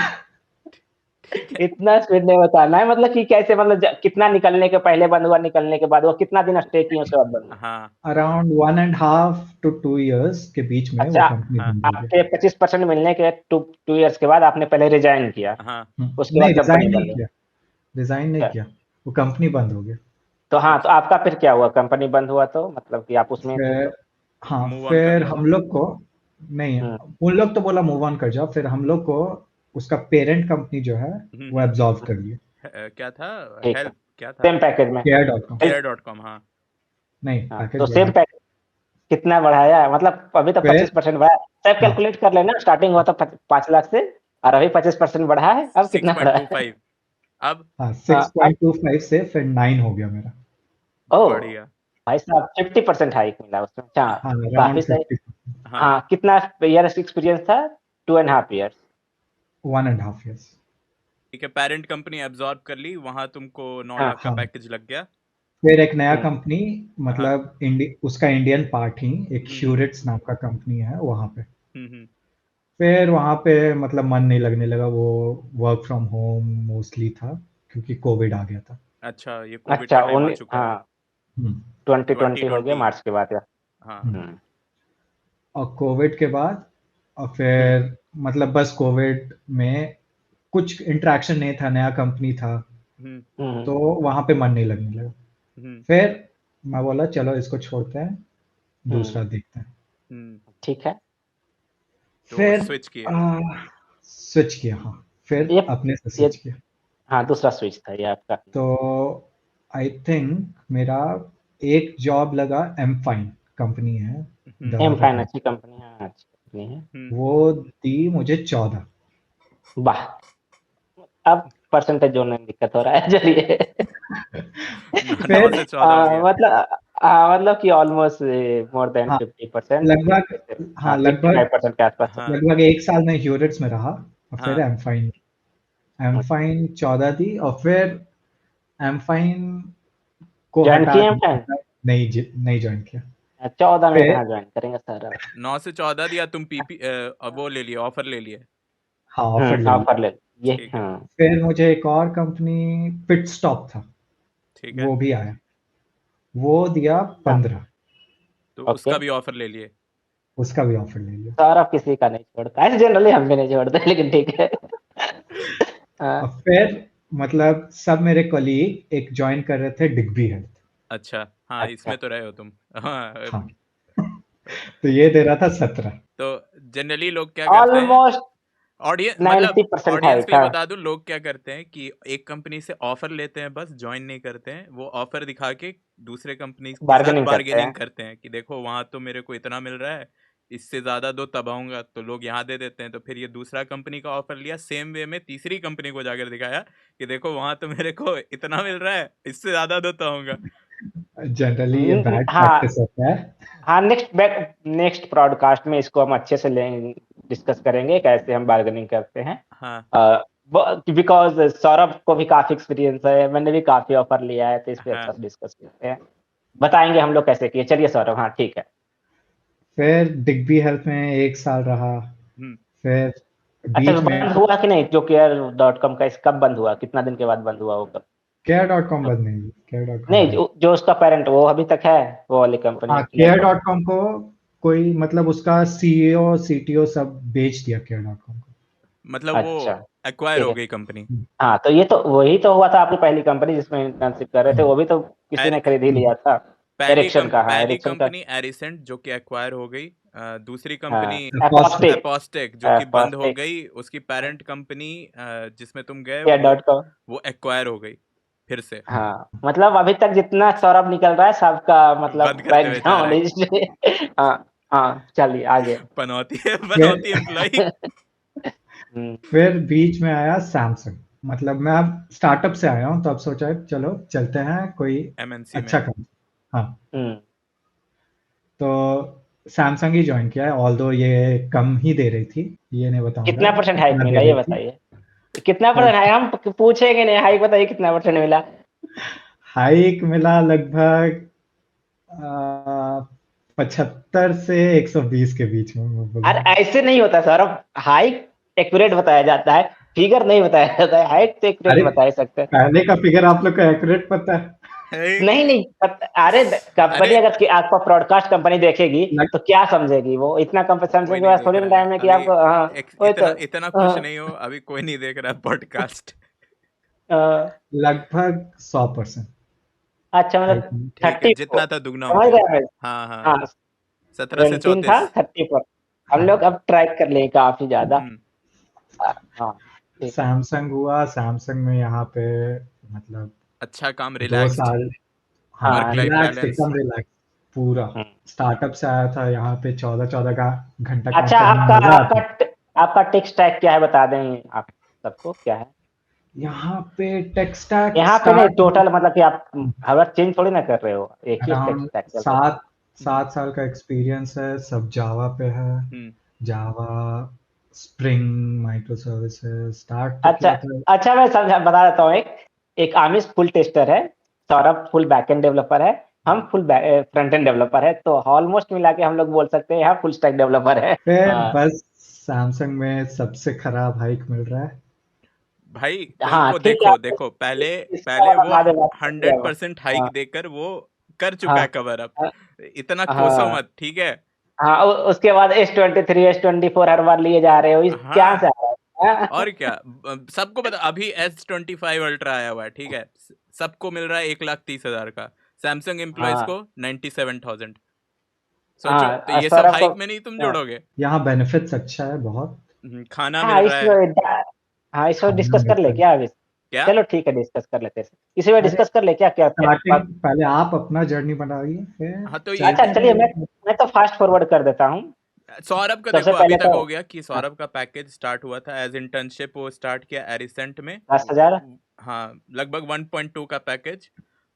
ठीक है। इतना स्पीड नहीं बताना है, मतलब कि कैसे, मतलब कितना निकलने के पहले बंद हुआ, निकलने के बाद वो कितना दिन स्टे किए उसके बाद बंद हुआ। हाँ अराउंड 1.5 to 2 years के बीच में वो अच्छा, कंपनी हाँ बंद हो गई। आपके 25% मिलने के 2 ईयर्स के बाद आपने पहले रिजाइन किया, हाँ। उसके नहीं, बाद कंपनी रिजाइन नहीं बंद हुई। किया, रिजाइन नहीं अच्छा, किया, वो कंपनी बंद हो गया। तो हाँ, तो अच्छा। आपका फिर क्या हुआ, कंपनी बंद हुआ तो मतलब कि आप उसमें थे फिर तो। हाँ, मूव ऑन कर फिर लिया हम था। लोग को नहीं, हम्म उन लोग तो बोला मूव ऑन कर जाओ, फिर हम लोग को उसका पेरेंट कंपनी जो है वो हम्म। एब्जॉर्व कर लिया। क्या था? ठीक है, हेल्प क्या था? सेम पैकेज में। केयर.com। केयर.com। हाँ। नहीं, हाँ तो पैकेज बढ़ा। सेम पैकेज कितना बढ़ाया है, मतलब अभी तो फिर 25% बढ़ाया, सब हाँ कैलकुलेट कर लेना, स्टार्टिंग हुआ तो 5 लाख से, और अभी 25% बढ़ा है, अब सिक्स कितना पॉइंट बढ़ा टू है। फाइव अब हाँ, हाँ अब 6.25 से फिर 9 हो गया मेरा। ओ बढ़िया। भाई साहब 50% हाइक मिला उसमें। अच्छा, हाँ, काफ़ी अराउंड सही। 50, हाँ हाँ, कितना ईयर्स एक्सपीरियंस था? 2.5 ईयर्स। 1.5 years। ठीक है, पेरेंट कंपनी एब्जॉर्ब कर ली, वहां तुमको 9 हाँ। लाख का हाँ, पैकेज लग गया। फिर एक नया हुँ, कंपनी, हाँ। मतलब उसका इंडियन पार्ट ही एक हम्म ह्यूरिट्स नाम का कंपनी है वहाँ पे। हम्म। फिर वहाँ पे मतलब मन नहीं लगने लगा, वो वर्क फ्रॉम होम मोस्टली था क्योंकि कोविड आ गया था। अच्छा, ये कोविड अच्छा का टाइम आ चुका है। हाँ, हुँ, 2020 हो गया 2020। मार्च के बाद या? हाँ। हुँ। हुँ, और कोविड के बाद और हुँ, फिर मतलब बस कोविड में कुछ इंटरेक्शन नहीं था, नया कंपनी था, हम्म तो हुँ, वहाँ पे मन नहीं लगने लगा। हम्म फिर मैं बोला चलो इसको छोड़ते हैं, हुँ, दूसरा देखते हैं। हम्म। ठीक है। तो फिर स्विच किए। स्विच किया, हाँ, फिर ये अपने से ये स्विच किया। हाँ, दूसरा स्विच था ये आपका। तो आई थिंक मेरा एक जॉब लगा, एम फाइन कंपनी है, दवा का एम-फाइन कंपनी, अच्छी कंपनी है, हाँ, अच्छी कंपनी है। हम्म। वो दी मुझे 14। वाह! अब परसेंटेज जोड़ने में दिक्कत हो रहा है, चलिए। 9 फिर से 14 हो गया। मतलब कि ऑलमोस्ट मोर देन हाँ, 50%। लगभग, हाँ, लगभग 55% के आसपास चला। हाँ लगभग 1 साल मैं ह्यूरिट्स में रहा और फिर हाँ। एम फाइन 14 दी और फिर एम फाइन को जॉइन हटा किए दिया, एम-फाइन? नहीं जॉइन किया। 14 में फिर कहाँ जॉइन करेंगे सर अब? 9 से 14 दिया, तुम वो ले लिए, ऑफर ले लिए। हाँ, ऑफर ले लिया। ऑफर ले ये, ठीक है। हाँ। फिर मुझे एक और कंपनी पिट स्टॉप था, ठीक है। वो भी आया, वो दिया हाँ, 15, तो ओके। उसका भी ऑफर ले लिए। उसका भी ऑफर ले लिया। सौरभ किसी का नहीं छोड़ता, ऐसे जनरली हम भी नहीं छोड़ते, लेकिन ठीक है। और हाँ, फिर मतलब सब मेरे कलीग एक ज्वाइन कर रहे थे डिग्बी हेल्थ। अच्छा, हाँ, अच्छा। इसमें तो रहे हो तुम। हाँ। हाँ, तो ये दे रहा था 17। तो जनरली लोग क्या करते हैं, ऑलमोस्ट ऑडियंस मतलब 90% ऑडियंस हाइक, को ये हाँ। बता दूं, लोग क्या करते हैं कि एक कंपनी से ऑफर लेते हैं, बस ज्वाइन नहीं करते हैं, वो ऑफर दिखा के दूसरे कंपनी के साथ बार्गेनिंग करते बार्गेनिंग हैं। करते हैं कि देखो वहां तो मेरे को इतना मिल रहा है, इससे ज्यादा दो तब आऊंगा, तो लोग यहाँ दे देते हैं, तो फिर ये दूसरा कंपनी का ऑफर लिया, सेम वे में तीसरी कंपनी को जाकर दिखाया कि देखो वहां तो मेरे को इतना मिल रहा है, इससे ज्यादा दो तो आऊंगा। जनरली ये बैड हाँ, प्रैक्टिस होता है। हाँ, नेक्स्ट ब्रॉडकास्ट में इसको हम अच्छे से डिस्कस करेंगे, कैसे हम बार्गेनिंग करते हैं। हाँ बिकॉज सौरभ को भी काफी एक्सपीरियंस है, मैंने भी काफी ऑफर लिया है, तो इस पे अच्छा हाँ। से डिस्कस करते हैं। बताएंगे हम लोग कैसे किए। चलिए सौरभ, हाँ ठीक है। फिर डिग्बी हेल्थ में 1 साल रहा, हम्म। फिर अच्छा, तो बीच में बंद हुआ कि नहीं? जो केयर.com का कब बंद हुआ, कितना दिन के बाद बंद हुआ वो कब? केयर.com बंद नहीं हुई, केयर.com नहीं, नहीं। जो उसका पेरेंट वो अभी तक है, वो वाली कंपनी हाँ, आपकी लैपटॉप। केयर.com को कोई मतलब उसका सीईओ सीटीओ सब बेच दिया केयर.com को। मतलब वो अच्छा, एक्वायर ठीक हो है। गई कंपनी। हाँ, तो ये तो वही तो हुआ था आपकी पहली कंपनी जिसमें इंटर्नशिप कर रहे थे, हम्म, वो भी तो किसी ने खरीद ही हम्म, लिया था। एरिक्सन का, हाँ, पहली एरिक्सन का। कंपनी एरिसेंट जो कि एक्वायर हो गई, दूसरी हाँ, कंपनी Apostate। एपोस्टेक जो कि बंद हो एपोस्टिक, गई, उसकी पेरेंट कंपनी जिसमें तुम गए केयर.com। वो एक्वायर हो गई फिर से, हाँ, मतलब अभी तक जितना सौरभ निकल रहा है सबका मतलब बंद करते हुए जा रहा बैकग्राउंड हिस्ट्री। हाँ, हाँ, चलिए आगे। है। पनौती है, फिर पनौती एम्प्लॉय। हुँ, फिर बीच में आया सैमसंग। मतलब मैं अब स्टार्टअप से आया हूँ, तो अब सोचा चलो चलते हैं कोई एमएनसी में। अच्छा कंपनी। हाँ, हुँ। तो सैमसंग ही ज्वाइन किया है, ऑल्दो ये कम ही दे रही थी, ये नहीं बताऊंगा कितना परसेंट हाइक कितना दे मिला ये रही थी। बताइए? कितना परसेंट बट हाइक, हम पूछेंगे नहीं, हाइक बताइए कितना परसेंट मिला? हाइक मिला लगभग 75 से 120 के बीच में, मैं अरे बोलूँगा। ऐसे नहीं होता सौरभ, हाइक एक्यूरेट बताया जाता है, फिगर नहीं बताया जाता है, हाइक तो एक्यूरेट अरे, बता ही सकते हैं। पहले का फिगर आप लोग को एक्यूरेट पता है? है। नहीं, नहीं अरे कंपनी अरे अगर आपका ब्रॉडकास्ट कंपनी देखेगी लग तो क्या समझेगी वो? इतना कम समझने कोई के नहीं बाद देख थोड़ी ना रहा है टाइम है कि अभी, आपको, हाँ, वही तो। इतना इतना खुश हाँ, नहीं हो अभी, कोई नहीं देख रहा है पॉडकास्ट। हाँ, लगभग 100% अच्छा, हाइक मतलब में। ठीक है, 34, जितना था दुगना हो समझ गया। गया मैं। हाँ हाँ। हाँ, 17 से 17 था, 34। 34। हम लोग हाँ, अब ट्रैक कर लेंगे काफी ज्यादा। हम्म। हाँ, ठीक है। सैमसंग हुआ, सैमसंग में यहाँ पे मतलब अच्छा काम, 2 रिलैक्स्ड, साल, हाँ, वर्क हाँ, लाइफ रिलैक्स, बैलेंस। एकदम रिलैक्स पूरा। हुँ। स्टार्टअप से आया था, यहाँ पे 14-14 का घंटा काम अच्छा, करने में आपका मजा आपका आता है। ट आपका टेक स्टैक क्या है बता दें आप सबको, क्या है? यहाँ पे टेक स्टैक यहाँ पे नहीं, स्टार्ट टोटल मतलब कि आप हर चेंज थोड़ी ना कर रहे हो, एक ही टेक अराउंड स्टैक चल रहा है। 7 साल का एक्सपीरियंस है, सब जावा पे है। हम्म, जावा, स्प्रिंग, माइक्रो सर्विसेज स्टार्ट तो अच्छा किया था। अच्छा, मैं समझा, बता देता हूँ। एक आमिश फुल टेस्टर है, सौरभ फुल बैकएंड डेवलपर है, हम फुल फ्रंट एंड डेवलपर है, तो ऑलमोस्ट मिला के हम लोग बोल सकते हैं यहाँ फुल स्टैक डेवलपर है। फिर हाँ बस सैमसंग में सबसे खराब हाइक मिल रहा है। भाई हाँ, उनको ठीक है, देखो आप देखो, पहले इसका पहले वो बाद में बात करेंगे। 100% हाइक हाँ देकर वो कर चुका हाँ है कवर अप। हाँ इतना कोसो हाँ मत, ठीक है। हाँ, उसके बाद S23 S24 हर बार लिए जा रहे हो, इस क्या से हाँ, आ रहा है? और क्या, सबको पता, अभी S25 अल्ट्रा आया हुआ है, ठीक है, सबको मिल रहा है 1,30,000 का। सैमसंग एम्प्लॉयज हाँ को 97,000। सोचो, तो हाँ, ये सब सौरभ को। हाइक में नहीं तुम हाँ जोड़ोगे। यहाँ बेनिफिट्स अच्छा है बहुत। खाना मिल हाँ, रहा है। हाँ, इसमें खाना डिस्कस कर ले मिलता है। क्या अभी? क्या? चलो ठीक है, डिस्कस कर लेते हैं, इसी में अरे डिस्कस कर ले क्या क्या क्या स्टार्टिंग पहले आप अपना जर्नी बनाइए, फिर हाँ, तो ये अच्छा चलते चलिए, हैं। मैं तो फास्ट फॉरवर्ड कर देता हूँ। सौरभ का सबसे देखो, अभी पहले तक तो हो गया कि हाँ, सौरभ का पैकेज स्टार्ट हुआ था एज इंटर्नशिप, वो स्टार्ट किया एरिसेंट में। 10,000। हाँ, लगभग 1.2 का पैकेज।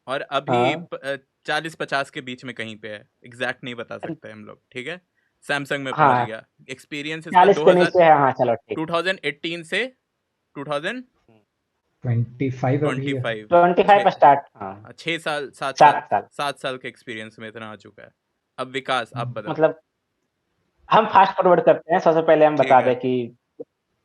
और अभी हाँ 40-50 के बीच में कहीं पे है, एग्जैक्ट नहीं बता सकते हम लोग, ठीक है। सैमसंग में पहुंच हाँ, गया। एक्सपीरियंस इसका 40 के नीचे है, हाँ चलो ठीक। 2018 से 2025। 25 अभी है। 25 स्टार्ट, हाँ। 6 साल, 7 साल, 7 साल 7 साल के एक्सपीरियंस में इतना आ चुका है। अब विकास, आप बताओ। मतलब हम फास्ट फॉरवर्ड करते हैं। सबसे पहले हम ठीक बता है। दें कि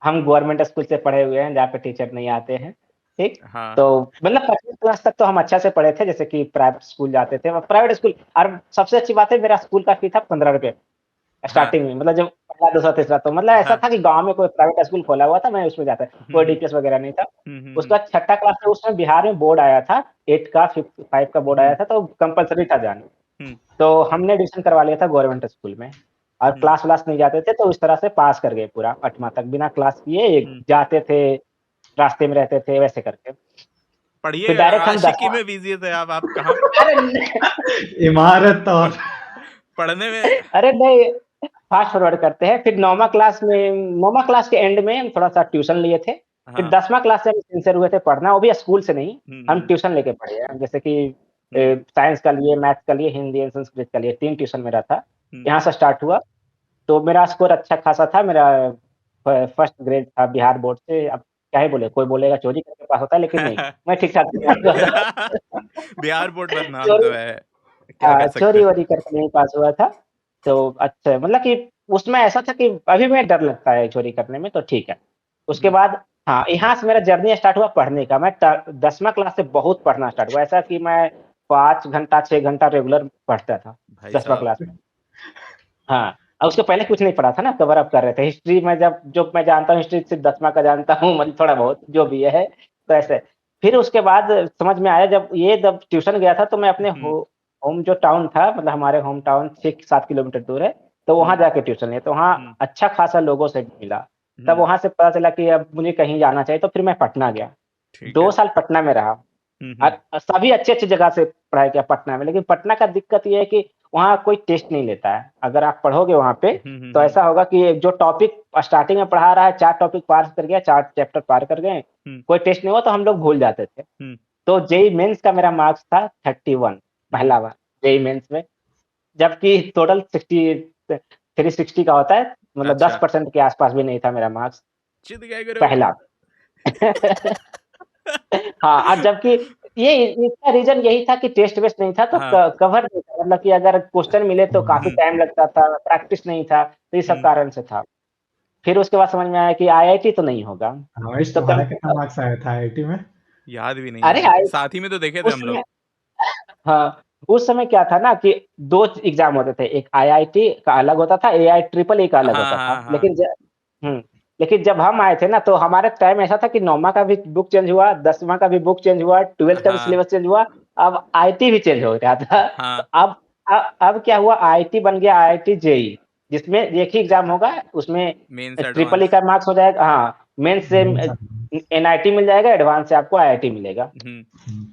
हम गवर्नमेंट स्कूल से पढ़े हुए हैं, जहाँ पे टीचर नहीं आते हैं, ठीक। हाँ। तो मतलब 25 क्लास तक तो हम अच्छा से पढ़े थे, जैसे कि प्राइवेट स्कूल जाते थे, प्राइवेट स्कूल। और सबसे अच्छी बात है, मेरा स्कूल का फी था 15 रुपए हाँ। स्टार्टिंग में, मतलब जब पहला दूसरा तीसरा, तो मतलब ऐसा हाँ। था कि गांव में कोई प्राइवेट स्कूल खोला हुआ था, मैं उसमें जाता, कोई हम्म। डीपीएस वगैरह नहीं था। उसके हम्म। बाद छठा क्लास में उसमें बिहार में बोर्ड आया था, 8 का 5 का बोर्ड आया हम्म। था, तो कंपलसरी था जाना। हम्म। तो हमने एडमिशन करवा लिया था गवर्नमेंट स्कूल में, और हम्म। क्लास व्लास नहीं जाते थे, तो इस तरह से पास कर गए पूरा 8वां तक बिना क्लास किए, हम्म। जाते थे, रास्ते में रहते थे, वैसे करके। फिर पढ़िए, डायरेक्ट हम आशिकी 10वां। में बिजी थे आप कहाँ अरे नहीं, इमारत और पढ़ने में। अरे नहीं, फास्ट फॉरवर्ड करते हैं। फिर 9वां क्लास के एंड में हम थोड़ा-सा ट्यूशन लिए थे। फिर हाँ। 10वां क्लास से हम सिंसियर हुए थे पढ़ना, वो भी स्कूल से नहीं, हम हम्म। ट्यूशन लेके पढ़े हैं। जैसे कि हम्म। साइंस का लिए, मैथ्स का लिए, हिंदी एंड संस्कृत का लिए, 3 ट्यूशन मेरा था। हम्म। यहाँ से स्टार्ट हुआ, तो मेरा स्कोर अच्छा खासा था। मेरा फर्स्ट ग्रेड था बिहार बोर्ड से। अब क्या ही बोले, कोई बोलेगा चोरी करके पास होता है, लेकिन नहीं, मैं ठीक-ठाक से पास हुआ था। बिहार बोर्ड बदनाम तो चोरी, है, क्या कर सकते हैं। चोरी-वोरी करके नहीं पास हुआ था। तो अच्छा, मतलब कि उसमें ऐसा था कि अभी में डर लगता है चोरी करने में, तो ठीक है। उसके हम्म। बाद हाँ, यहाँ से मेरा जर्नी स्टार्ट हुआ पढ़ने का। मैं ट 10वां क्लास से बहुत पढ़ना स्टार्ट हुआ, ऐसा कि मैं 5 घंटा, 6 घंटा रेगुलर पढ़ता था भाई 10वां साहब। क्लास में। हाँ, और उसके पहले कुछ नहीं पढ़ा था ना, कवर अप कर रहे थे। हिस्ट्री में जब जो मैं जानता हूँ, हिस्ट्री सिर्फ 10वां का जानता हूँ, मतलब थोड़ा बहुत जो भी है, तो ऐसे। फिर उसके बाद समझ में आया, जब ट्यूशन गया था, तो मैं अपने हम्म। होम जो टाउन था, मतलब हमारे होम टाउन 6-7 किलोमीटर दूर है, तो वहाँ हम्म। जाके ट्यूशन लिया, तो वहाँ अच्छा खासा लोगों से मिला। तब हम्म। वहाँ से पता चला कि अब मुझे कहीं जाना चाहिए, तो फिर मैं पटना गया। ठीक 2 है। साल पटना में रहा। हम्म। सभी अच्छी-अच्छी जगह से पढ़ाई किया पटना में, लेकिन पटना का दिक्कत ये है कि वहाँ कोई टेस्ट नहीं लेता है। अगर आप पढ़ोगे वहाँ पे, तो हम्म। ऐसा होगा कि जो टॉपिक स्टार्टिंग में पढ़ा रहा है, 4 टॉपिक पार कर गया, 4 चैप्टर पार कर गए, हम्म। कोई टेस्ट नहीं हुआ, तो हम लोग भूल जाते थे। हम्म। तो जेईई मेंस का मेरा मार्क्स था 31, हम्म। पहला बार जेईई मेंस में, जबकि टोटल 360 का होता है, मतलब अच्छा, 10% के आस-पास भी नहीं था मेरा मार्क्स, चित क्या करो। पहला। हाँ, और जबकि ये इसका रीज़न यही था कि टेस्ट वेस्ट नहीं था, तो हाँ। कवर नहीं था, मतलब कि अगर क्वेश्चन मिले तो काफ़ी हम्म। टाइम लगता था, प्रैक्टिस नहीं था, तो ये सब हम्म। कारण से था। फिर उसके बाद समझ में आया कि आईआईटी तो नहीं होगा, रमेश, तो तुम्हारा कम कितना मार्क्स आया था आईआईटी में? याद भी नहीं अरे है, आई साथ ही में तो देखे थे उस हम लोग। समय हाँ, उस समय क्या था ना कि 2 एग्ज़ाम होते थे, एक आईआईटी का अलग होता था, एआईट्रिपल ई का अलग हाँ, होता था। हाँ, हाँ। हुँ, लेकिन जब हम आए थे ना, तो हमारे टाइम ऐसा था कि 9वां का भी बुक चेंज हुआ, 10वां का भी बुक चेंज हुआ, 12th का भी हाँ। सिलेबस चेंज हुआ, अब आईटी भी चेंज हो रहा था। तो हाँ। अब क्या हुआ, आईआईटी बन गया आईआईटी जेईई, जिसमें एक ही एग्ज़ाम होगा, उसमें मेंस ट्रिपल ई एडवांस। का मार्क्स हो जाएगा, हाँ, मेंस से मेंस। एनआईटी मिल जाएगा, एडवांस से आपको आईआईटी मिलेगा। हम्म।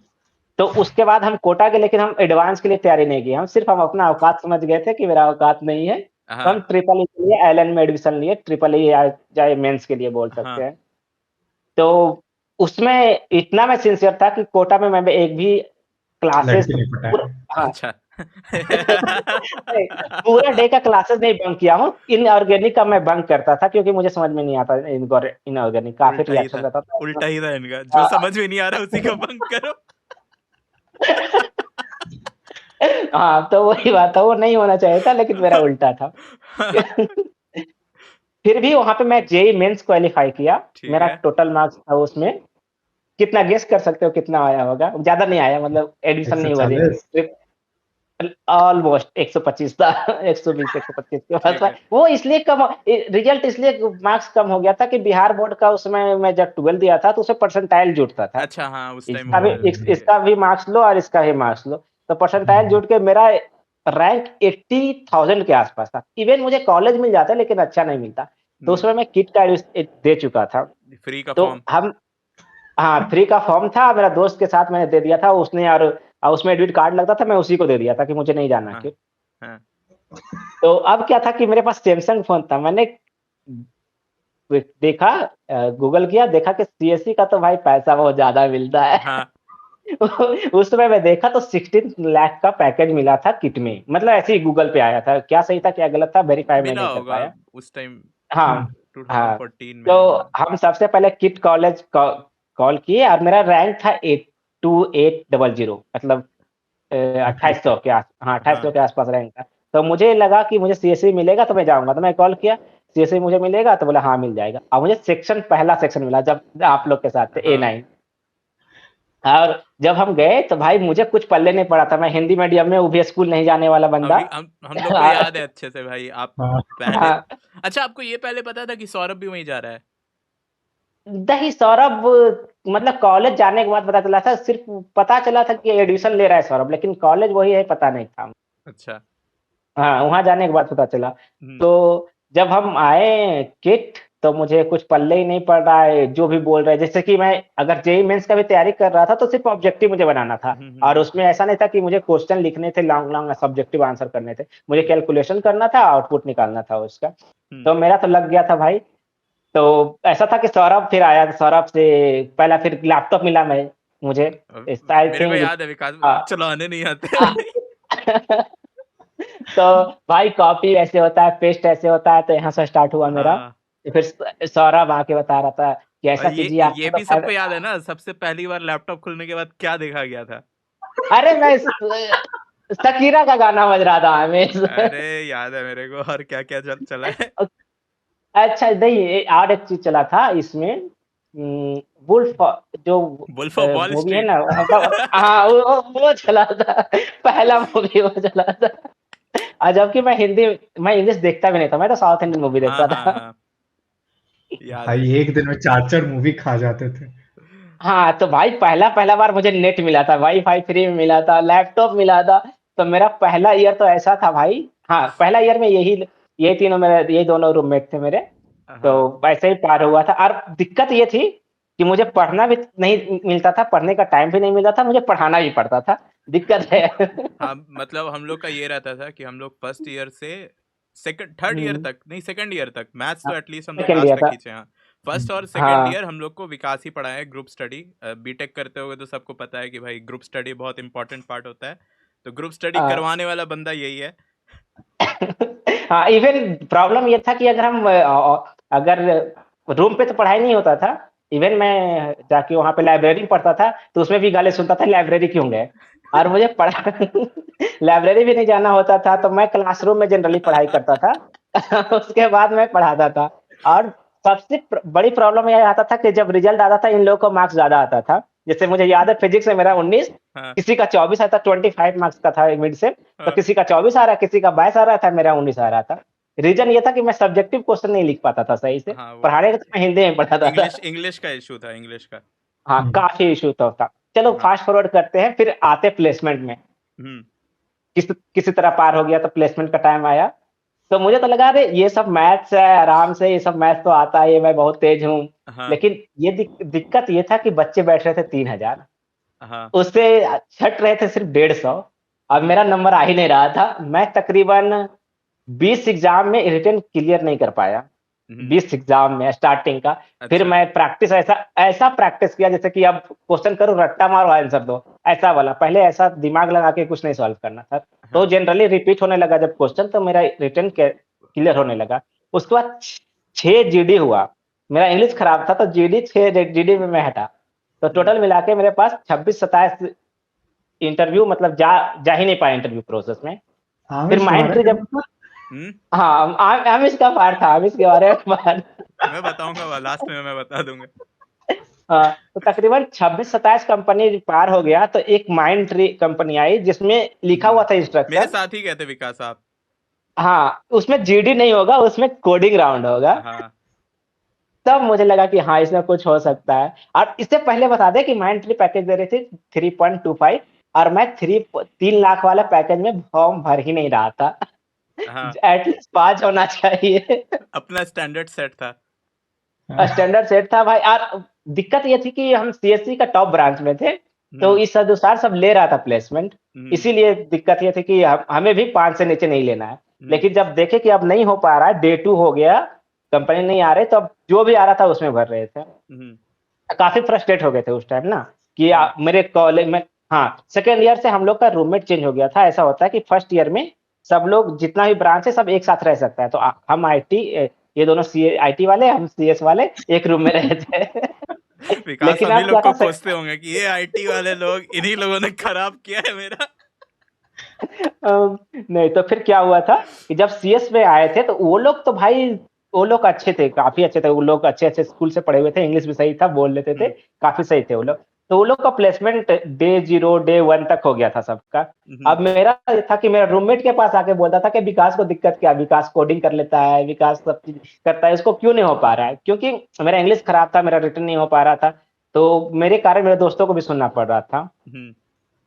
तो उसके बाद हम कोटा के, लेकिन हम एडवांस के लिए तैयारी नहीं की, हम अपना औकात समझ गए थे कि मेरा औकात नहीं है, तो हम हाँ। ट्रिपल ई के लिए एलएन में एडमिशन लिए, ट्रिपल ई या चाहे मेंस के लिए बोल सकते हाँ। हैं। तो उसमें इतना मैं सिंसियर था कि कोटा में मैं एक भी क्लासेस लड़की नहीं पटा पूरा, है। हाँ अच्छा। नहीं, पूरा डे का क्लासेस नहीं बंक किया हूँ। इनऑर्गेनिक का मैं बंक करता था क्योंकि मुझे समझ में नहीं आता इनऑर्गेनिक, काफी उल्टा ही रिएक्शन था, रहता था उसमें। उल्टा ही था इनका, जो हाँ। समझ में नहीं आ रहा उसी का बंक करो। हाँ, तो वही बात है, वो नहीं होना चाहिए था लेकिन मेरा उल्टा था। फिर भी वहाँ पे मैं जेईई मेंस क्वालीफाई किया। ठीक मेरा है। टोटल मार्क्स था उसमें, कितना गेस कर सकते हो कितना आया होगा? ज़्यादा नहीं आया, मतलब एडमिशन नहीं हुआ जेईई, 140। सिर्फ ऑलमोस्ट 125 था। 120 125 के पास ठीक था। है। वो इसलिए कम, रिजल्ट इसलिए मार्क्स कम हो गया था कि बिहार बोर्ड का उस समय मैं जब 12 दिया था तो उसमें परसेंटाइल जुटता था। अच्छा, हाँ, उस टाइम इसका वो भी ये इसका भी मार्क्स लो और इसका भी मार्क्स लो, तो परसेंटाइल जुट के मेरा रैंक 80,000 के आसपास था। इवन मुझे कॉलेज मिल जाता लेकिन अच्छा नहीं मिलता। तो उसमें मैं किट का दे चुका था। फ्री का तो फॉर्म। हम, हाँ, फ्री का फॉर्म था, मेरा दोस्त के साथ मैंने दे दिया था, उसने, और उसमें एडमिट कार्ड लगता था, मैं उसी को दे दिया था कि मुझे नहीं जाना हाँ, किट। हाँ। तो अब क्या था कि मेरे पास सैमसंग फ़ोन था, मैंने देखा, गूगल किया, देखा कि सीएसई का तो भाई पैसा बहुत ज़्यादा मिलता है। हाँ, उस समय मैं देखा तो 16 लाख का पैकेज मिला था किट में, मतलब ऐसे ही गूगल पे आया था, क्या सही था क्या गलत था वेरीफाई मैं मिला नहीं कर होगा पाया। उस टाइम, हाँ, हाँ, 2014 में। तो हाँ। हम सबसे पहले किट कॉलेज कॉल किए और मेरा रैंक था 82800, मतलब 2800 के आस, हाँ, 2800 हाँ, के आसपास रैंक था। तो मुझे लगा कि मुझे सीएसई मिलेगा तो मैं जाऊँगा, तो मैं कॉल किया, सीएसई मुझे मिलेगा? तो बोला हाँ, मिल जाएगा। और मुझे पहला सेक्शन मिला जब आप लोग के साथ थे, हाँ। A9। और जब हम गए तो भाई मुझे कुछ पल्ले नहीं पड़ा था, मैं हिंदी मीडियम में, वो भी स्कूल नहीं जाने वाला बंदा। अभी हम लोग को याद है अच्छे से भाई, आप हाँ। पहले। हाँ, अच्छा, आपको ये पहले पता था कि सौरभ भी वहीं जा रहा है? नहीं, सौरभ, मतलब कॉलेज जाने के बाद पता चला था, सिर्फ पता चला था कि एडमिशन ले रहा है सौरभ, लेकिन कॉलेज वही है पता नहीं था। अच्छा। हाँ, वहाँ जाने के बाद पता चला। हम्म। तो जब हम आए किट, तो मुझे कुछ पल्ले ही नहीं पड़ रहा है, जो भी बोल रहे हैं, जैसे कि मैं अगर जेईई मेंस का भी तैयारी कर रहा था तो सिर्फ ऑब्जेक्टिव मुझे बनाना था, और उसमें ऐसा नहीं था कि मुझे क्वेश्चन लिखने थे, लॉन्ग लॉन्ग सब्जेक्टिव आंसर करने थे, मुझे कैलकुलेशन करना था, आउटपुट निकालना था उसका। हम्म। तो मेरा तो लग गया था भाई। तो ऐसा था कि सौरभ फिर आया, सौरभ से पहला फिर लैपटॉप मिला मैं मुझे, आई मेरे को थिंक। याद है, विकास हाँ। चलाने नहीं आते हाँ। भाई। तो भाई कॉपी ऐसे होता है, पेस्ट ऐसे होता है, तो यहाँ से स्टार्ट हुआ मेरा। हाँ। तो फिर सौरभ आके बता रहा था कि और ऐसा ये कीजिए ये आपका तो भी सबको याद है ना, सबसे पहली बार लैपटॉप खुलने के बाद क्या देखा गया था? अरे मैं शकीरा का गाना बज रहा था हमें। अरे याद है मेरे को, और क्या क्या चला है। अच्छा नहीं, और एक चीज चला था इसमें, वुल्फ, जो वुल्फ ऑफ वॉल मूवी है स्ट्रीट। ना, हाँ, वो चला था। पहला मूवी वो चला था। और जबकि मैं इंग्लिश देखता भी नहीं था, मैं तो साउथ इंडियन मूवी हाँ, देखता हाँ, था। हाँ, याद है। भाई एक दिन में 4-4 मूवी खा जाते थे। हाँ, तो भाई पहला बार मुझे नेट मिला था, वाईफाई फ्री में मिला था, लैपटॉप मिला था। तो मेरा पहला ईयर तो ऐसा था भाई, हाँ, पहला ईयर में यही तीनों मेरे, यही दोनों रूममेट थे मेरे। तो हाँ, वैसे ही पार हुआ था, और दिक्कत ये थी कि मुझे पढ़ना भी नहीं मिलता था, पढ़ने का टाइम भी नहीं मिलता था, मुझे पढ़ाना भी पड़ता था, दिक्कत है। हाँ, मतलब हम लोग का ये रहता था कि हम लोग फर्स्ट ईयर से सेकंड थर्ड ईयर हुँ, तक नहीं, सेकंड ईयर तक मैथ्स हाँ, तो एटलीस्ट हम लोग सेकंड लास्ट ईयर तक था। खींचे। हाँ, फर्स्ट और सेकंड हाँ, ईयर हम लोग को विकास ही पढ़ाया है, ग्रुप स्टडी। बीटेक करते हुए तो सबको पता है कि भाई ग्रुप स्टडी बहुत इंपॉर्टेंट पार्ट होता है, तो ग्रुप स्टडी हाँ। करवाने वाला बंदा यही है। हाँ, इवन प्रॉब्लम ये था कि अगर रूम पे तो पढ़ाई नहीं होता था, इवन मैं जाके वहाँ पे लाइब्रेरी में पढ़ता था, तो उसमें भी गाली सुनता था, लाइब्रेरी क्यों गए? और मुझे पढ़ा लाइब्रेरी भी नहीं जाना होता था, तो मैं क्लासरूम में जनरली पढ़ाई करता था। उसके बाद मैं पढ़ाता था। और सबसे बड़ी प्रॉब्लम ये आता था कि जब रिजल्ट आता था, इन लोगों को मार्क्स ज़्यादा आता था। जैसे मुझे याद है फिजिक्स में मेरा 19, हाँ, किसी का 24 आता, 25 मार्क्स का था मिड से, तो हाँ। किसी का 24 आ रहा है, किसी का 22 आ रहा था, मेरा 19 आ रहा था। रीज़न ये था कि मैं सब्जेक्टिव क्वेश्चन नहीं लिख पाता था सही से, हाँ, वो पढ़ाने का तो मैं हिंदी में पढ़ाता था। इंग्लिश इंग्लिश का इशू था, इंग्लिश का। हाँ, हुँ। काफ़ी इश्यू था। चलो हाँ। फास्ट फॉरवर्ड करते हैं, फिर आते प्लेसमेंट में। हम्म। किसी तरह पार हो गया तो प्लेसमेंट का टाइम आया। तो मुझे तो लगा अरे ये सब मैथ्स है, आराम से ये सब मैथ्स तो आता है, ये मैं बहुत तेज हूँ। हाँ, लेकिन ये दिक्कत ये था कि बच्चे बैठ रहे थे 3000, हाँ। उससे छट रहे थे सिर्फ 150। अब हम्म। मेरा नंबर आ ही नहीं रहा था, मैं तकरीबन 20 एग्जाम में रिटन क्लियर नहीं कर पाया। 20 एग्जाम में स्टार्टिंग का। फिर अच्छा। मैं प्रैक्टिस ऐसा प्रैक्टिस किया जैसे कि अब क्वेश्चन करो रट्टा मारो आंसर दो, ऐसा वाला। पहले ऐसा दिमाग लगा के कुछ नहीं सॉल्व करना था। तो हाँ। जनरली रिपीट होने लगा जब क्वेश्चन, तो मेरा रिटन क्लियर होने लगा। उसके बाद 6 जीडी हुआ। मेरा इंग्लिश खराब था तो जीडी 6 जीडी में मैं हटा। तो टोटल मिला के मेरे पास 26-27 इंटरव्यू, मतलब जा ही नहीं पाया इंटरव्यू प्रोसेस में। फिर आमिष माइंड तुम्हारा ट्री क्या जब था? हम्म। हाँ, आमिष का पार्ट था, आमिष के बारे में बात। मैं बताऊंगा, लास्ट में मैं बता दूंगा। हाँ, तो तकरीबन 26-27 कंपनी पार हो गया तो एक माइंड ट्री कंपनी आई जिसमें लिखा हुआ था मेरे इंस्ट्रक्शन। साथ ही कहते विकास आप। हाँ, उसमें जीडी नहीं होगा, उसमें कोडिंग राउंड होगा। हाँ। तब मुझे लगा कि हाँ, इसमें कुछ हो सकता है। और इससे पहले बता दें कि माइंड ट्री पैकेज दे रही थी 3.25, और मैं 3 लाख वाला पैकेज में फॉर्म भर ही नहीं रहा था। हाँ। एटलीस्ट 5 होना चाहिए। अपना स्टैंडर्ड सेट था। स्टैंडर्ड सेट था भाई। और दिक्कत ये थी कि हम सीएससी का टॉप ब्रांच में थे, तो इस अनुसार सब ले रहा था प्लेसमेंट। इसीलिए दिक्कत ये थी कि हमें भी 5 से नीचे नहीं लेना है। लेकिन जब देखे कि अब नहीं हो पा रहा है, डे 2 हो गया, कंपनी नहीं आ रहे, तो अब जो भी आ रहा था उसमें भर रहे थे। काफी फ्रस्ट्रेट हो गए थे उस टाइम ना, कि मेरे कॉलेज में, हाँ, सेकेंड ईयर से हम लोग का रूममेट चेंज हो गया था। ऐसा होता है कि फर्स्ट ईयर में सब लोग जितना भी ब्रांच है सब एक साथ रह सकता है। तो हम आईटी, ये दोनों सी आईटी वाले, हम सीएस वाले एक रूम में रहे थे। विकास लेकिन सभी अब लोग क्या को था कोसते होंगे कि ये आईटी वाले लोग, इन्हीं लोगों ने खराब किया है मेरा। नहीं, तो फिर क्या हुआ था कि जब सीएस में आए थे तो वो लोग तो भाई, वो लोग अच्छे थे, काफी अच्छे थे। वो लोग अच्छे अच्छे स्कूल से पढ़े हुए थे, इंग्लिश भी सही था, बोल लेते थे, काफी सही थे वो लोग। तो वो लोग का प्लेसमेंट डे 0 डे 1 तक हो गया था सबका। अब मेरा ये था कि मेरा रूममेट के पास आके बोलता था कि विकास को दिक्कत क्या, विकास कोडिंग कर लेता है, विकास सब चीज करता है, इसको क्यों नहीं हो पा रहा है? क्योंकि मेरा इंग्लिश खराब था, मेरा रिटन नहीं हो पा रहा था, तो मेरे कारण मेरे दोस्तों को भी सुनना पड़ रहा था।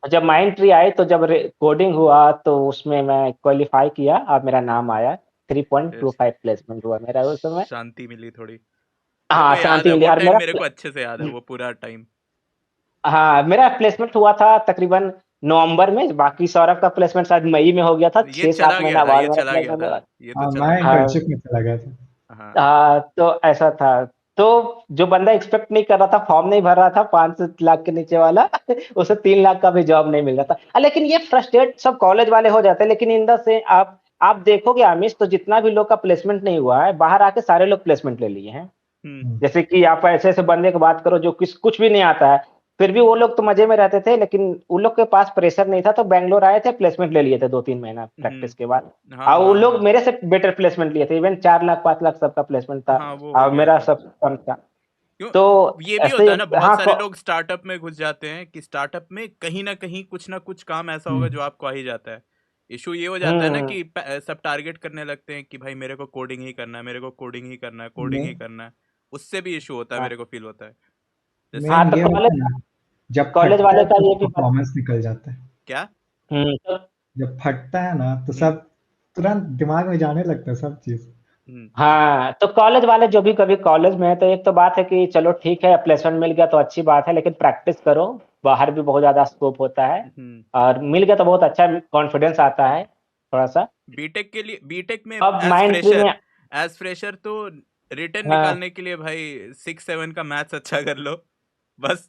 जब माइंड ट्री आई तो जब कोडिंग हुआ तो उसमें मैं क्वालिफाई किया और मेरा नाम आया। 3.25 प्लेसमेंट हुआ मेरा उस समय। शांति मिली थोड़ी। मेरे हाँ, को याद शांति है मिली। वो और टाइम, मेरा मेरे को अच्छे से याद है वो पूरा टाइम। हाँ, मेरा प्लेसमेंट हुआ था तकरीबन नवंबर में, बाकी सौरभ का प्लेसमेंट शायद मई में हो गया था। ये 6-7 चला गया महीना था, बाद ये मेरा चला गया प्लेसमेंट था, हुआ। ये तो हाँ, चला मैं गया। इंटर्नशिप में चला गया था। हाँ। तो ऐसा था। तो जो बंदा एक्सपेक्ट नहीं कर रहा था, फॉर्म नहीं भर रहा था 5 लाख के नीचे वाला, उसे 3 लाख का भी जॉब नहीं मिल रहा था। लेकिन ये फ्रस्ट्रेट सब कॉलेज वाले हो जाते हैं। लेकिन इन द से आप देखोगे आमिश, तो जितना भी लोग का प्लेसमेंट नहीं हुआ है, बाहर आके सारे लोग प्लेसमेंट ले लिए हैं। जैसे कि आप ऐसे ऐसे बंदे की बात करो जो कुछ भी नहीं आता है, फिर भी वो लोग तो मजे में रहते थे, लेकिन उन लोग के पास प्रेशर नहीं था, तो बैंगलोर आए थे, प्लेसमेंट ले लिए थे 2-3 महीना प्रैक्टिस के बाद। हाँ और वो हाँ लोग हाँ मेरे से बेटर प्लेसमेंट लिए थे। इवन 4 लाख 5 लाख सबका प्लेसमेंट था, हाँ, वो हो और गया मेरा था। सब कम था। क्यों? तो ये भी ऐसे, होता है ना, बहुत हाँ, सारे लोग स्टार्टअप में घुस जाते हैं कि स्टार्टअप में कहीं ना कहीं कुछ ना कुछ काम ऐसा होगा जो आपको आ ही जाता है। इशू ये हो जाता है ना कि सब टारगेट करने लगते हैं कि भाई मेरे को कोडिंग ही करना है, मेरे को कोडिंग ही करना है, कोडिंग ही करना है। उससे भी इशू होता है, हाँ, मेरे को फील होता है। जैसे हाँ, मेन तो ये होता है, जब कॉलेज फटता वाले है का तो ये भी परफॉर्मेंस निकल जाता है। क्या? तो जब फटता है ना तो सब तुरंत दिमाग में जाने लगता है सब चीज। हाँ, तो कॉलेज वाले जो भी कभी कॉलेज में है, तो एक तो बात है कि चलो ठीक है, प्लेसमेंट मिल गया तो अच्छी बात है, लेकिन प्रैक्टिस करो। बाहर भी बहुत ज्यादा स्कोप होता है, और मिल गया तो बहुत अच्छा कॉन्फिडेंस आता है थोड़ा सा। बीटेक के लिए, बीटेक में अब माइंड ट्री में, एज फ्रेशर तो रिटर्न हाँ, निकालने के लिए भाई 6-7 का मैथ्स अच्छा कर लो बस।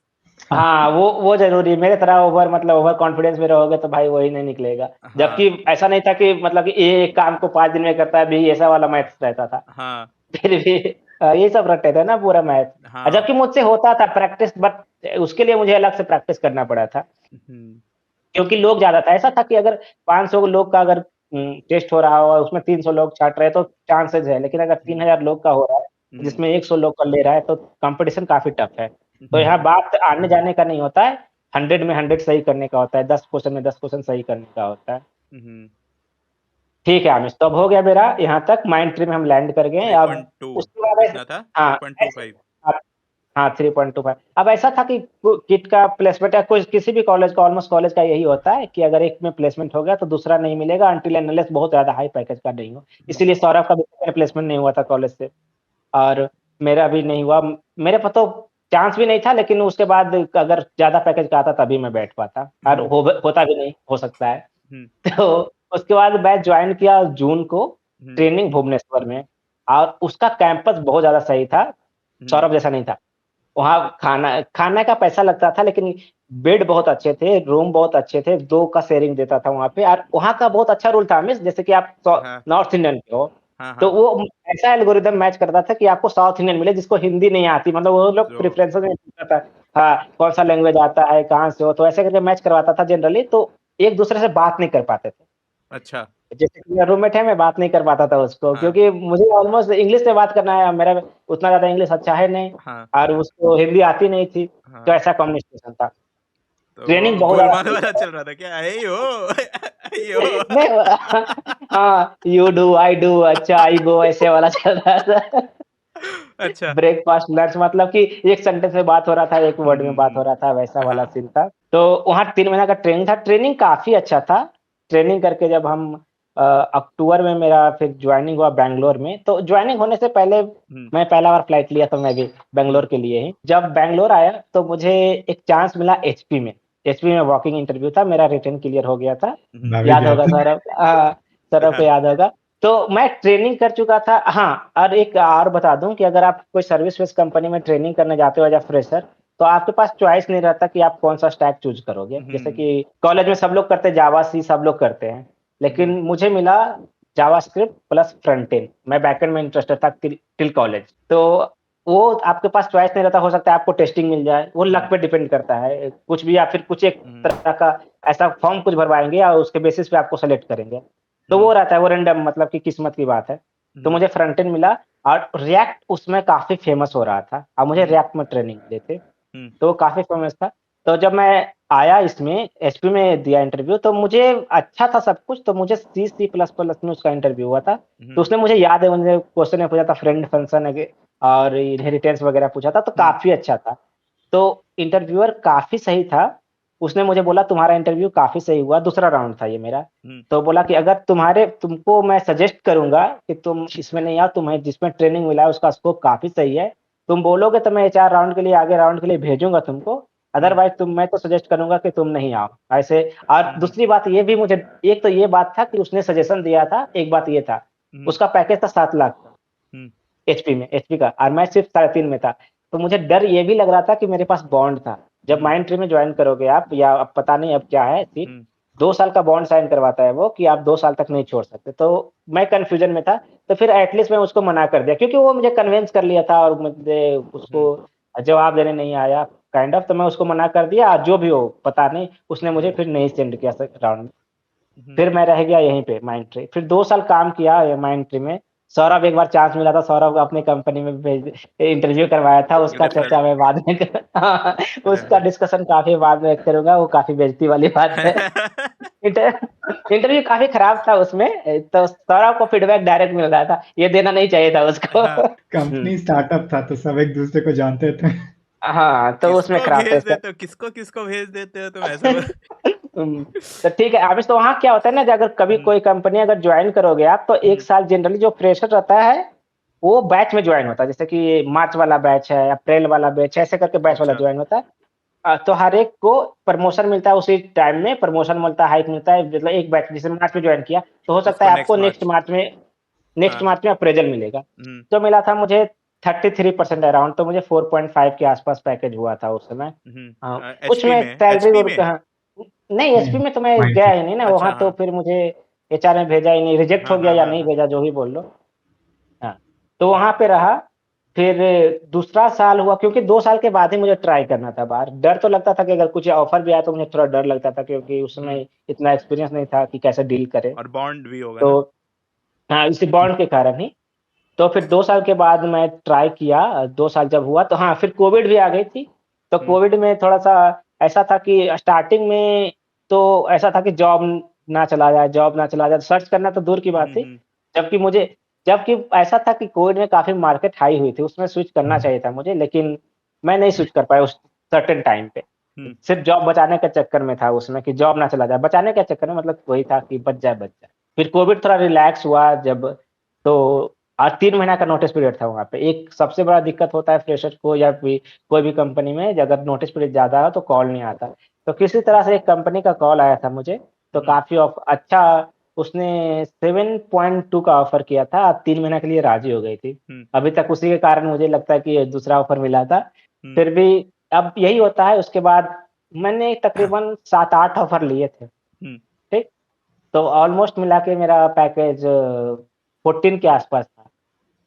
हाँ, वो जरूरी है। मेरे तरह ओवर कॉन्फिडेंस में रहोगे तो भाई वही नहीं निकलेगा। हाँ जबकि ऐसा नहीं था कि मतलब कि ये एक काम को 5 दिन में करता है भी, ऐसा वाला मैथ्स रहता था। हाँ फिर भी ये सब रटते थे ना पूरा मैथ। हाँ। जबकि मुझसे होता था प्रैक्टिस, बट उसके लिए मुझे अलग से प्रैक्टिस करना पड़ा था, क्योंकि लोग ज्यादा था। ऐसा था कि अगर 500 लोग का अगर टेस्ट हो रहा हो और उसमें 300 लोग छाट रहे तो चांसेस है, लेकिन अगर 3000 लोग का हो रहा है जिसमें 100 लोग का ले रहा है, तो कंपटीशन काफी टफ है। तो यहाँ बात आने जाने का नहीं होता है, 100 में 100 सही करने का होता है, 10 क्वेश्चन में 10 क्वेश्चन सही करने का होता है। ठीक है आमिश, तो अब हो गया मेरा यहाँ तक, माइंड ट्री में हम लैंड कर गए। अब 3.2 उसके बाद कितना था? हाँ 3.25। हाँ 3.25। अब ऐसा था कि किट का प्लेसमेंट है, कोई किसी भी कॉलेज का, ऑलमोस्ट कॉलेज का यही होता है कि अगर एक में प्लेसमेंट हो गया तो दूसरा नहीं मिलेगा, अनटिल एंड अनलेस बहुत ज्यादा हाई पैकेज का नहीं हो। इसीलिए सौरभ का भी प्लेसमेंट नहीं हुआ था कॉलेज से, और मेरा भी नहीं हुआ। मेरे पास तो चांस भी नहीं था, लेकिन उसके बाद अगर ज्यादा पैकेज का आता तभी मैं बैठ पाता, और होता भी नहीं, हो सकता है। तो उसके बाद मैं ज्वाइन किया जून को ट्रेनिंग भुवनेश्वर में। और उसका कैंपस बहुत ज़्यादा सही था, हुँ, सौरभ जैसा नहीं था। वहाँ खाने का पैसा लगता था लेकिन बेड बहुत अच्छे थे, रूम बहुत अच्छे थे, 2 का शेयरिंग देता था वहाँ पे और वहाँ का बहुत अच्छा रूल था मिस जैसे कि आप हाँ, नॉर्थ इंडियन के हो, हाँ, तो हाँ, वो ऐसा एल्गोरिदम मैच करता था कि आपको साउथ इंडियन मिले जिसको हिंदी नहीं आती मतलब वो लोग जो प्रेफ़रेंसेस में पूछता था हाँ, कौन-सा लैंग्वेज आता है, कहाँ से हो? तो ऐसे करके मैच करवाता था जनरली तो एक-दूसरे से बात नहीं कर पाते थे। अच्छा, जैसे कि मेरा रूममेट है, मैं बात नहीं कर पाता था उसको हाँ, क्योंकि मुझे ऑलमोस्ट इंग्लिश में बात करना है, मेरा उतना ज़्यादा इंग्लिश अच्छा है नहीं हाँ, और उसको हिंदी आती नहीं थी, तो हाँ, ऐसा कम्युनिकेशन था। तो ट्रेनिंग वो बहुत ज़्यादा गोलमाल सही वाला था। चल रहा था क्या? "हे हो, हे हो।" नहीं हाँ, यू डू, आई डू, अच्छा, आई गो ऐसे वाला चल रहा था। अच्छा, ब्रेकफ़ास्ट, लंच मतलब कि एक सेंटेंस में बात हो रहा था, एक हुँ, वर्ड में हुँ, बात हो हुँ, रहा था, वैसा वाला हाँ, सीन था। तो वहाँ 3 महीने का ट्रेनिंग था, ट्रेनिंग काफ़ी अच्छा था। ट्रेनिंग करके जब हम अक्टूबर में मेरा फिर जॉइनिंग हुआ बैंगलोर में, तो जॉइनिंग होने से पहले हुँ, मैं पहला बार फ्लाइट लिया था मैं भी बैंगलोर हुँ, के लिए ही। जब बैंगलोर आया तो मुझे एक चांस मिला एचपी में। एचपी में वॉकिंग इंटरव्यू था, मेरा रिटन क्लियर हो गया था। हुँ, मैं भी याद गया होगा था। सौरभ सौरभ को हाँ, याद होगा। तो मैं ट्रेनिंग कर चुका था हाँ, और एक और बता दूँ कि अगर आप कोई सर्विस बेस्ड कंपनी में ट्रेनिंग करने जाते हो एज़ अ फ्रेशर, तो आपके पास चॉइस नहीं रहता कि आप कौन-सा स्टैक चूज़ करोगे। जैसे हुँ, कि कॉलेज में सब लोग करते हैं जावा, सी सब लोग करते हैं। लेकिन हुँ, मुझे मिला जावास्क्रिप्ट प्लस फ्रंट एंड। मैं बैकएंड में इंटरेस्टेड था टिल कॉलेज। तो वो आपके पास चॉइस नहीं रहता, हो सकता है आपको टेस्टिंग मिल जाए, वो लक हुँ, पे डिपेंड करता है। कुछ भी या फिर कुछ एक हुँ, तरह का ऐसा फॉर्म कुछ भरवाएँगे या उसके बेसिस पे आपको सेलेक्ट करेंगे। तो वो हुँ, रहता है, वो रैंडम मतलब कि किस्मत की बात है। तो हुँ, मुझे फ्रंट एंड मिला और रिएक्ट उसमें काफ़ी फेमस हो रहा था और मुझे हुँ, रिएक्ट में ट्रेनिंग मिले थे, हुँ, तो काफ़ी फेमस था। तो जब मैं आया इसमें एचपी में दिया इंटरव्यू तो मुझे अच्छा था सब कुछ, तो मुझे सी, सी प्लस प्लस में उसका इंटरव्यू हुआ था। तो हुँ, उसने मुझे याद है मुझे क्वेश्चन में पूछा था फ्रेंड फंक्शन और इनहेरिटेंस वगैरह पूछा था, तो हुँ, काफ़ी अच्छा था। तो इंटरव्यूअर काफ़ी सही था। उसने मुझे बोला तुम्हारा इंटरव्यू काफ़ी सही हुआ, दूसरा राउंड था ये मेरा। हुँ, तो बोला कि अगर तुमको मैं सजेस्ट करूँगा कि तुम इसमें नहीं आओ, तुम्हें जिसमें ट्रेनिंग मिला है उसका स्कोप काफ़ी सही है। तुम बोलोगे तो मैं एचआर राउंड के लिए आगे राउंड के लिए भेजूँगा तुमको। हुँ, अदरवाइज़ मैं तो सजेस्ट करूँगा कि तुम नहीं आओ। ऐसे और हुँ, दूसरी बात ये भी मुझे एक तो ये बात था कि उसने सजेशन दिया था, एक बात ये था। हुँ, उसका पैकेज था 7 लाख का। हुँ, एचपी का और मैं सिर्फ़ 3.5 में था। तो मुझे डर ये भी लग रहा था कि मेरे पास बॉन्ड था। जब हुँ, माइंडट्री में जॉइन करोगे आप या अब पता नहीं अब क्या है सीन, हुँ, 2 साल का बॉन्ड साइन करवाता है वो कि आप 2 साल तक नहीं छोड़ सकते। तो मैं कन्फ्यूज़न में था, तो फिर एट लीस्ट मैं उसको मना कर दिया क्योंकि वो मुझे कन्विंस कर लिया था और मुझे उसको हुँ, जवाब देने नहीं आया काइंड ऑफ तो मैं उसको मना कर दिया और जो भी हो पता नहीं, उसने मुझे हुँ, फिर नहीं सेंड किया राउंड में। हुँ, फिर मैं रह गया यहीं पे माइंडट्री। फिर 2 साल काम किया ये माइंडट्री में। सौरभ एक बार चांस मिला था, सौरभ को अपनी कंपनी में इंटरव्यू करवाया था, उसका रेफरल चर्चा मैं बाद में हाँ, उसका रेफरल डिस्कशन काफ़ी बाद में करूँगा, वो काफ़ी बेइज़्ज़ती वाली बात है। इंटर इंटरव्यू काफ़ी खराब था उसमें तो सौरभ को फीडबैक डायरेक्ट मिल रहा था, ये देना नहीं चाहिए था उसको। हाँ, हुँ, कंपनी स्टार्टअप था तो सब एक दूसरे को जानते थे। हाँ, तो उसमें किसको खराब था भेज इसका। देते हो किसको भेज देते हो तुम ऐसे बोल तो ठीक है, आमिष तो वहाँ क्या होता है ना कि अगर कभी हुँ, कोई कंपनी अगर जॉइन करोगे आप तो 1 हुँ, साल जनरली जो फ्रेशर रहता है, वो बैच में जॉइन होता है। जैसे कि मार्च वाला बैच है, अप्रैल वाला बैच है, ऐसे करके बैच वाला अच्छा, जॉइन होता है। तो हर एक को प्रमोशन मिलता है उसी टाइम में, प्रमोशन मिलता है, हाइक मिलता है। मतलब एक बैच जैसे मार्च में जॉइन किया, तो हो सकता उसको है आपको नेक्स्ट मार्च नेक्स्ट हाँ, मार्च में अप्रेज़ल मिलेगा। हुँ, तो मिला था मुझे 33% अराउंड तो मुझे 4.5 के आस-पास पैकेज हुआ था उस समय। हुँ, कुछ एचपी में में सैलरी एचपी और में? कहाँ नहीं एचपी नहीं, में तो मैं गया माइंडट्री। ही नहीं ना, वहाँ अच्छा, तो हाँ। फिर मुझे एचआर ने भेजा ही नहीं, रिजेक्ट हाँ, हो गया हाँ, या हाँ, नहीं हाँ। भेजा जो भी बोल लो। हाँ, तो वहाँ पे रहा, फिर दूसरा साल हुआ क्योंकि 2 साल के बाद ही मुझे ट्राई करना था बाहर। डर तो लगता था कि अगर कुछ ऑफ़र भी आया तो मुझे थोड़ा डर लगता था क्योंकि उस हुँ, समय इतना एक्सपीरियंस नहीं था कि कैसे डील करें। और बॉन्ड भी होगा तो ना? हाँ, इसी बॉन्ड के कारण ही। तो फिर 2 साल के बाद मैं ट्राई किया, 2 साल जब हुआ तो हाँ, फिर कोविड भी आ गई थी। तो हुँ, कोविड में थोड़ा-सा ऐसा था कि स्टार्टिंग में तो ऐसा था कि जॉब ना चला जाए, सर्च करना तो दूर की बात हुँ, थी। हुँ, जबकि मुझे जबकि ऐसा था कि कोविड में काफ़ी मार्केट हाई हुई थी, उसमें स्विच करना हुँ, चाहिए था मुझे, लेकिन मैं नहीं स्विच कर पाया उस सर्टेन टाइम पे। हुँ, सिर्फ़ जॉब बचाने के चक्कर में था उसमें कि जॉब ना चला जाए, बचाने के चक्कर में मतलब वही था कि बच जाए। फिर कोविड थोड़ा रिलैक्स हुआ जब तो 3 महीना का नोटिस पीरियड था वहाँ पे। एक सबसे बड़ा दिक्कत होता है फ्रेशर को या फिर कोई भी कंपनी में अगर नोटिस पीरियड ज़्यादा हो तो कॉल नहीं आता। तो किसी तरह से एक कंपनी का कॉल आया था मुझे, तो हुँ, काफ़ी अच्छा उसने 7.2 का ऑफर किया था, अब 3 महीने के लिए राज़ी हो गई थी। अभी तक उसी के कारण मुझे लगता है कि ये दूसरा ऑफर मिला था। फिर भी अब यही होता है, उसके बाद मैंने तकरीबन 7-8 ऑफर लिए थे, ठीक? तो ऑलमोस्ट मिला के मेरा पैकेज 14 के आसपास था।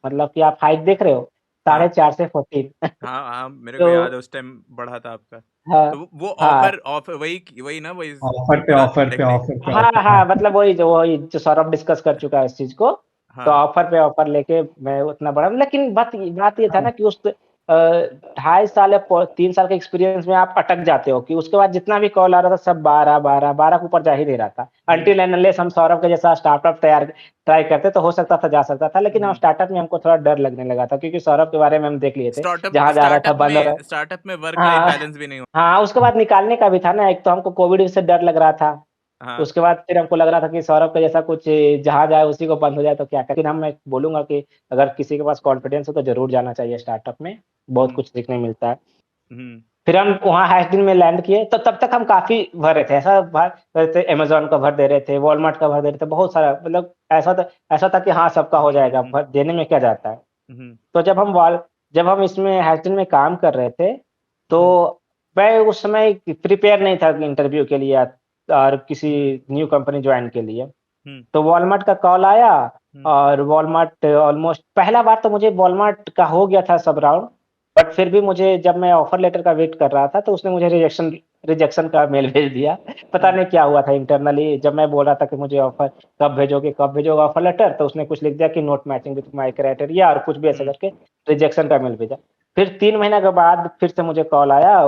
मतलब कि आप हाइक देख रहे हो, हाँ। 4.5 से 14 हाँ, मेरे को याद तो है उस टाइम बढ़ा था आपका। हाँ, तो वो हाँ। ऑफर वही ना, वही ऑफर पे पूरा ऑफर पे टेक्निक। ऑफर पे हाँ, ऑफर हाँ, मतलब वही जो सौरभ डिस्कस कर चुका है इस चीज़ को, तो हाँ। ऑफर पे ऑफर लेके मैं उतना बढ़ा, लेकिन बात ये था ना कि उस 2.5 साल या 3 साल के एक्सपीरियंस में आप अटक जाते हो कि उसके बाद जितना भी कॉल आ रहा था सब 12 के ऊपर जा ही नहीं रहा था। अनटिल एंड अनलेस हम सौरभ के जैसा स्टार्टअप ट्राई करते तो हो सकता था, जा सकता था, लेकिन हम स्टार्टअप में हमको थोड़ा डर लगने लगा था क्योंकि सौरभ के बारे में हम देख लिए थे, स्टार्टअप जहाँ जा रहा था बंद हो रहा स्टार्टअप में वर्क लाइफ हाँ, बैलेंस भी नहीं हो। हाँ, उसके बाद निकालने का भी था ना, एक तो हमको कोविड से डर लग रहा था। हाँ। उसके बाद फिर हमको लग रहा था कि सौरभ का जैसा कुछ जहाँ जाए उसी को बंद हो जाए तो क्या करें? लेकिन मैं बोलूँगा कि अगर किसी के पास कॉन्फिडेंस हो तो ज़रूर जाना चाहिए स्टार्टअप में, बहुत कुछ सीखने मिलता है। हम्म। फिर हम वहाँ हैशडिन में लैंड किए, तो तब तक हम काफ़ी भर रहे थे, ऐसा भर रहे थे, अमेज़न का भर दे रहे थे, वॉलमार्ट का भर दे रहे थे, बहुत सारा मतलब ऐसा था कि हाँ, सबका हो जाएगा, भर देने में क्या जाता है। तो जब हम इसमें हैशडिन में काम कर रहे थे, तो मैं उस समय प्रिपेयर नहीं था इंटरव्यू के लिए और किसी न्यू कंपनी जॉइन के लिए। तो वॉलमार्ट का कॉल आया और वॉलमार्ट ऑलमोस्ट पहला बार तो मुझे वॉलमार्ट का हो गया था सब राउंड, बट फिर भी मुझे जब मैं ऑफर लेटर का वेट कर रहा था तो उसने मुझे रिजेक्शन का मेल भेज दिया। पता नहीं क्या हुआ था इंटरनली, जब मैं बोल रहा था कि मुझे ऑफर कब भेजोगे ऑफर लेटर, तो उसने कुछ लिख दिया कि not matching with my criteria और कुछ भी ऐसा करके रिजेक्शन का मेल भेजा। फिर 3 महीने के बाद फिर से मुझे कॉल आया,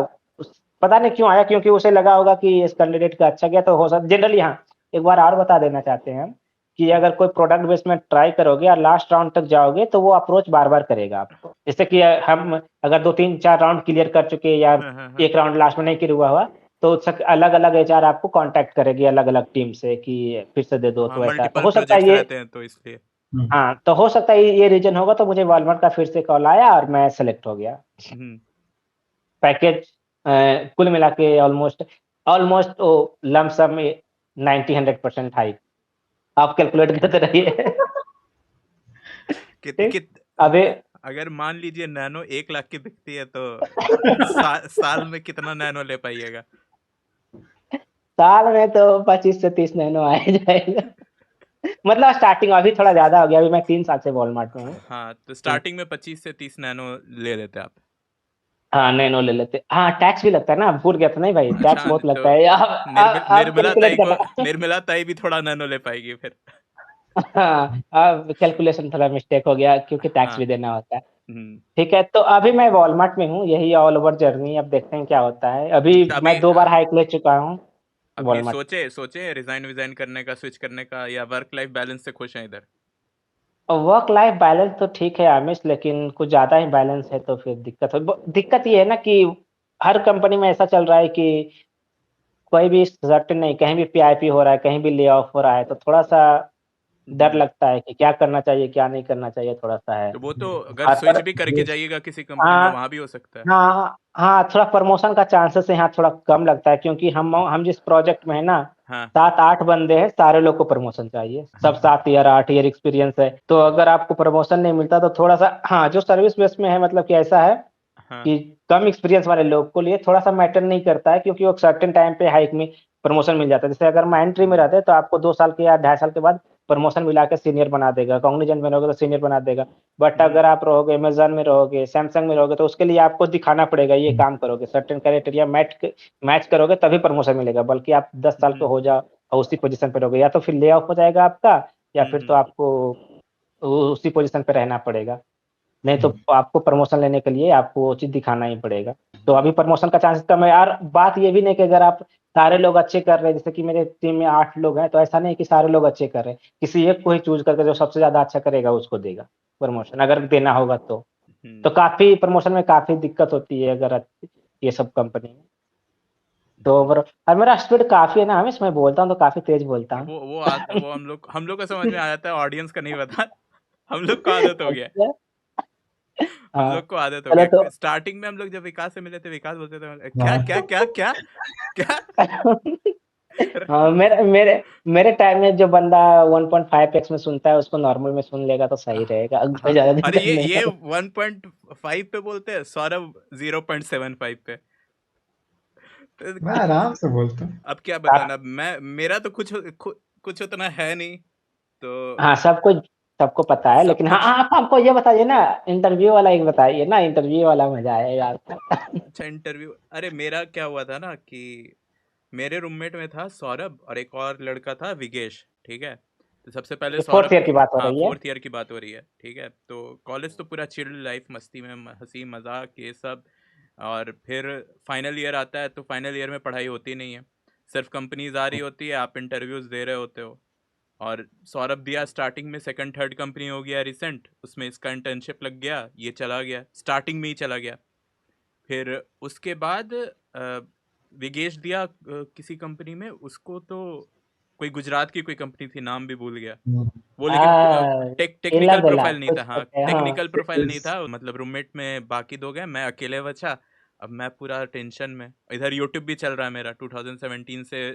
पता नहीं क्यों आया, क्योंकि उसे लगा होगा कि इस कैंडिडेट का अच्छा गया तो हो सकता जनरली। हाँ, एक बार और बता देना चाहते हैं हम कि अगर कोई प्रोडक्ट बेस में ट्राई करोगे और लास्ट राउंड तक जाओगे तो वो अप्रोच बार-बार करेगा आपको। जैसे कि हम अगर 2, 3, 4 राउंड क्लियर कर चुके या एक राउंड लास्ट में नहीं क्लियर हुआ तो अलग-अलग एचआर आपको कॉन्टैक्ट करेगी अलग-अलग टीम से कि फिर से दे दो, हाँ, तो ऐसा तो मल्टीपल हो सकता है प्रोजेक्ट्स ये रहते हैं तो इसलिए। हाँ, तो हो सकता है ये रीज़न होगा, तो मुझे वॉलमार्ट का फिर से कॉल आया और मैं सेलेक्ट हो गया। पैकेज कुल मिला के ऑलमोस्ट वो लमसम 90-100% हाइक। आप कैलकुलेट करते रहिए। कित ठीक, कित अभी अगर मान लीजिए नैनो 1 लाख की बिकती है तो साल में कितना नैनो ले पाइएगा? साल में तो 25 से 30 नैनो आ ही जाएगा। मतलब स्टार्टिंग अभी थोड़ा ज़्यादा हो गया, अभी मैं 3 साल से वॉलमार्ट में हूँ। हाँ, तो स्टार्टिंग में 25 से 30 नैनो ले लेते आप। हाँ, नैनो ले लेते। हाँ, टैक्स भी लगता है ना, भूल गया था नहीं भाई, टैक्स अच्छा, बहुत तो लगता है। अब कैलकुलेट करना निर्मला ताई भी थोड़ा नैनो ले पाएगी फिर। हाँ, अब कैलकुलेशन थोड़ा मिस्टेक हो गया क्योंकि टैक्स हाँ। भी देना होता है। हम्म। ठीक है, तो अभी मैं वॉलमार्ट में हूँ, यही ऑल ओवर जर्नी, अब देखते हैं क्या होता है। अभी तो मैं 2 बार हाइक ले चुका हूँ अभी वॉलमार्ट। सोचे रिजाइन विजाइन करने का, स्विच करने का, या वर्क लाइफ बैलेंस से खुश हैं इधर? वर्क लाइफ बैलेंस तो ठीक है आमिश, लेकिन कुछ ज़्यादा ही बैलेंस है तो फिर दिक्कत ये है ना कि हर कंपनी में ऐसा चल रहा है कि कोई भी सर्टेन नहीं, कहीं भी पीआईपी हो रहा है, कहीं भी ले ऑफ हो रहा है, तो थोड़ा-सा डर लगता है कि क्या करना चाहिए, क्या नहीं करना चाहिए, थोड़ा-सा है। तो वो तो अगर और स्विच भी करके जाइएगा किसी कंपनी में, हाँ, वहां भी हो सकता है। हाँ, हाँ, थोड़ा प्रमोशन का चांसेस यहाँ थोड़ा कम लगता है क्योंकि हम जिस प्रोजेक्ट में है ना, हाँ। 7-8 बंदे हैं, सारे लोग को प्रमोशन चाहिए। सब 7 ईयर, 8 ईयर एक्सपीरियंस है। तो अगर आपको प्रमोशन नहीं मिलता तो थोड़ा-सा हाँ, जो सर्विस बेस में है मतलब कि ऐसा है हाँ। कि कम एक्सपीरियंस वाले लोग को लिए थोड़ा-सा मैटर नहीं करता है क्योंकि वो सर्टेन टाइम पे हाइक में प्रमोशन मिल जाता है। जैसे अगर मैं एंट्री में रहते तो आपको 2 साल के या 2.5 साल के बाद प्रमोशन मिला के सीनियर बना देगा। कॉग्निजेंट में रहोगे तो सीनियर बना देगा। बट अगर आप रहोगे अमेज़न में रहोगे, सैमसंग में रहोगे तो उसके लिए आपको दिखाना पड़ेगा ये काम करोगे, सर्टेन क्राइटेरिया मैच करोगे तभी प्रमोशन मिलेगा। बल्कि आप 10 साल के हो जाओ और उसी पोज़ीशन पे रहोगे, या तो फिर ले ऑफ हो जाएगा आपका या फिर तो आपको उसी पोज़ीशन पे रहना पड़ेगा। नहीं तो आपको प्रमोशन लेने के लिए आपको वो चीज़ दिखाना ही पड़ेगा। तो अभी प्रमोशन का चांसेस कम है और बात ये भी नहीं कि अगर आप सारे लोग अच्छे कर रहे हैं, जैसे कि मेरे टीम में 8 लोग हैं, तो ऐसा नहीं है कि सारे लोग अच्छे कर रहे हैं। किसी एक को ही चूज़ करके जो सबसे ज़्यादा अच्छा करेगा उसको देगा प्रमोशन, अगर देना होगा तो। तो काफ़ी प्रमोशन में काफ़ी दिक्कत होती है अगर ये सब कंपनी में। तो और मेरा स्पीड काफ़ी है ना हमेश, मैं बोलता हूँ तो काफ़ी तेज़ बोलता हूँ। वो हम लोग को समझ में आ जाता है, ऑडियंस का नहीं पता। हम लोग को आदत हो गया है। अच्छा, हम हाँ, लोग को आदत हो चलो गया। तो स्टार्टिंग में हम लोग जब विकास से मिले थे, विकास बोलते थे क्या क्या क्या क्या क्या। हाँ, मेरे मेरे मेरे टाइम में जो बंदा 1.5x में सुनता है उसको नॉर्मल में सुन लेगा तो सही रहेगा, कोई हाँ, ज़्यादा अरे दिक्कत नहीं ये होगा। 1.5 पे बोलते हैं, सौरभ 0.75 पे। तो मैं आराम से बोलता हूँ। अब क्या हाँ, बताना, अब मैं मेरा तो कुछ उतना है नहीं, तो हाँ, सबको पता है, सब लेकिन हाँ, कुछ। आप हमको ये बताइए ना, इंटरव्यू वाला एक बताइए ना, इंटरव्यू वाला मज़ा आएगा आपको। अच्छा, इंटरव्यू, अरे मेरा क्या हुआ था ना कि मेरे रूममेट में था सौरभ और एक और लड़का था विगेश, ठीक है। तो सबसे पहले ये 4th सौरभ, ईयर की बात हो हाँ रही है? 4th ईयर की बात हो रही है, ठीक है। तो कॉलेज तो पूरा चिल लाइफ, मस्ती में हंसी मजाक ये सब। और फिर फाइनल ईयर आता है, तो फाइनल ईयर में पढ़ाई होती नहीं है, सिर्फ कंपनीज आ रही होती है, आप इंटरव्यूज दे रहे होते हो। और सौरभ दिया स्टार्टिंग में, सेकंड थर्ड कंपनी हो गया रिसेंट, उसमें इसका इंटर्नशिप लग गया, ये चला गया, स्टार्टिंग में ही चला गया। फिर उसके बाद विगेश दिया किसी कंपनी में, उसको तो कोई गुजरात की कोई कंपनी थी, नाम भी भूल गया हम्म, वो, लेकिन हाँ, टेक्निकल बेला प्रोफाइल नहीं था, कुछ हाँ करते हैं, हाँ। टेक्निकल प्रोफाइल नहीं Sales, था, मतलब रूममेट में बाकी दो गए, मैं अकेले बचा। अब मैं पूरा टेंशन में, इधर यूट्यूब भी चल रहा है मेरा, 2017 से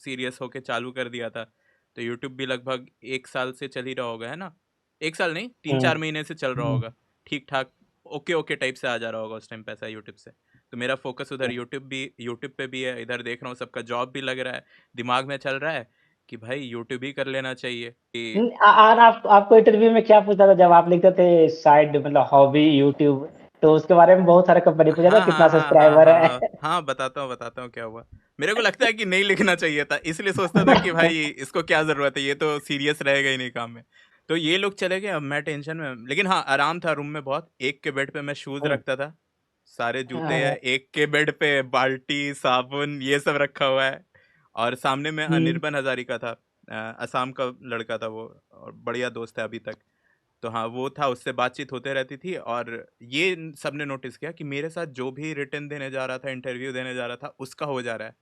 सीरियस होके चालू कर दिया था। तो यूट्यूब भी लगभग 1 साल से चल ही रहा होगा, है ना, 1 साल नहीं, 3-4 महीने से चल रहा हम्म, होगा, ठीक ठाक, ओके ओके टाइप से आ जा रहा होगा उस टाइम पैसा यूट्यूब से। तो मेरा फोकस उधर यूट्यूब पे भी है, इधर देख रहा हूँ सबका जॉब भी लग रहा है, दिमाग में चल रहा है कि भाई यूट्यूब ही कर लेना चाहिए कि। और आपको इंटरव्यू में क्या पूछा था जब आप लिखते थे साइड, मतलब हॉबी यूट्यूब, तो उसके बारे में बहुत सारे कंपनी पूछा था हाँ हाँ कितना हाँ हाँ सब्सक्राइबर हाँ है? हाँ हाँ, बताता हूँ क्या हुआ। मेरे को लगता है कि नहीं लिखना चाहिए था, इसलिए सोचता था कि भाई इसको क्या जरूरत है, ये तो सीरियस रहेगा ही नहीं काम में। तो ये लोग चले गए, अब मैं टेंशन में, लेकिन हाँ आराम था रूम में बहुत, एक के बेड पे मैं शूज हम्म, रखता था, सारे जूते हैं हाँ, एक के बेड पे, बाल्टी साबुन ये सब रखा हुआ है। और सामने में हम्म, अनिर्बन हजारिका था, असम का लड़का था वो, और बढ़िया दोस्त है अभी तक। तो हाँ वो था, उससे बातचीत होते रहती थी, और ये सबने नोटिस किया कि मेरे साथ जो भी रिटर्न देने जा रहा था, इंटरव्यू देने जा रहा था, उसका हो जा रहा है।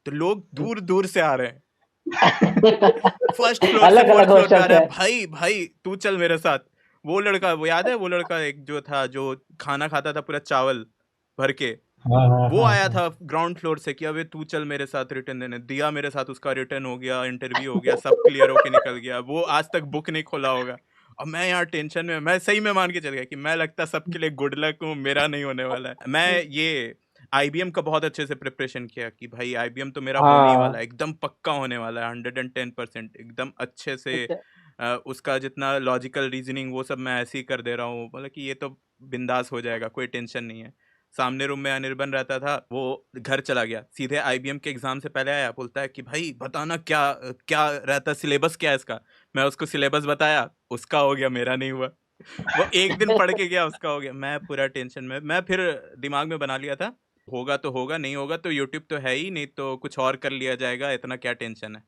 तो लोग दूर दूर से आ रहे हैं, फर्स्ट फ्लोर से अलग अलग फोर्थ फ्लोर पे हॉस्टल आ रहा से। है, भाई भाई तू चल मेरे साथ। वो लड़का, वो याद है, वो लड़का एक जो था, जो खाना खाता था पूरा चावल भर के, हाँ हाँ वो हाँ आया हाँ। था ग्राउंड फ्लोर से कि अबे तू चल मेरे साथ रिटर्न देने, दिया मेरे साथ, उसका रिटर्न हो गया, इंटरव्यू हो गया, सब क्लियर होके निकल गया, वो आज तक बुक नहीं खोला होगा। और मैं यार टेंशन में, मैं सही में मान के चल गया कि मैं लगता सबके लिए गुड लक हूँ, मेरा नहीं होने वाला है। मैं ये आईबीएम का बहुत अच्छे से प्रिपरेशन किया कि भाई आईबीएम तो मेरा होने ही वाला हाँ, है, एकदम पक्का होने वाला है, 110% एकदम अच्छे से। अच्छा, उसका जितना लॉजिकल रीजनिंग वो सब मैं ऐसे ही कर दे रहा हूँ, मतलब कि ये तो बिंदास हो जाएगा, कोई टेंशन नहीं है। सामने रूम में अनिर्बन रहता था, वो घर चला गया सीधे, आईबीएम के एग्जाम से पहले आया, बोलता है कि भाई बताना क्या क्या रहता है, सिलेबस क्या है इसका। मैं उसको सिलेबस बताया, उसका हो गया, मेरा नहीं हुआ। वो एक दिन पढ़ के गया, उसका हो गया, मैं पूरा टेंशन में। मैं फिर दिमाग में बना लिया था, होगा तो होगा, नहीं होगा तो यूट्यूब तो है ही, नहीं तो कुछ और कर लिया जाएगा, इतना क्या टेंशन है।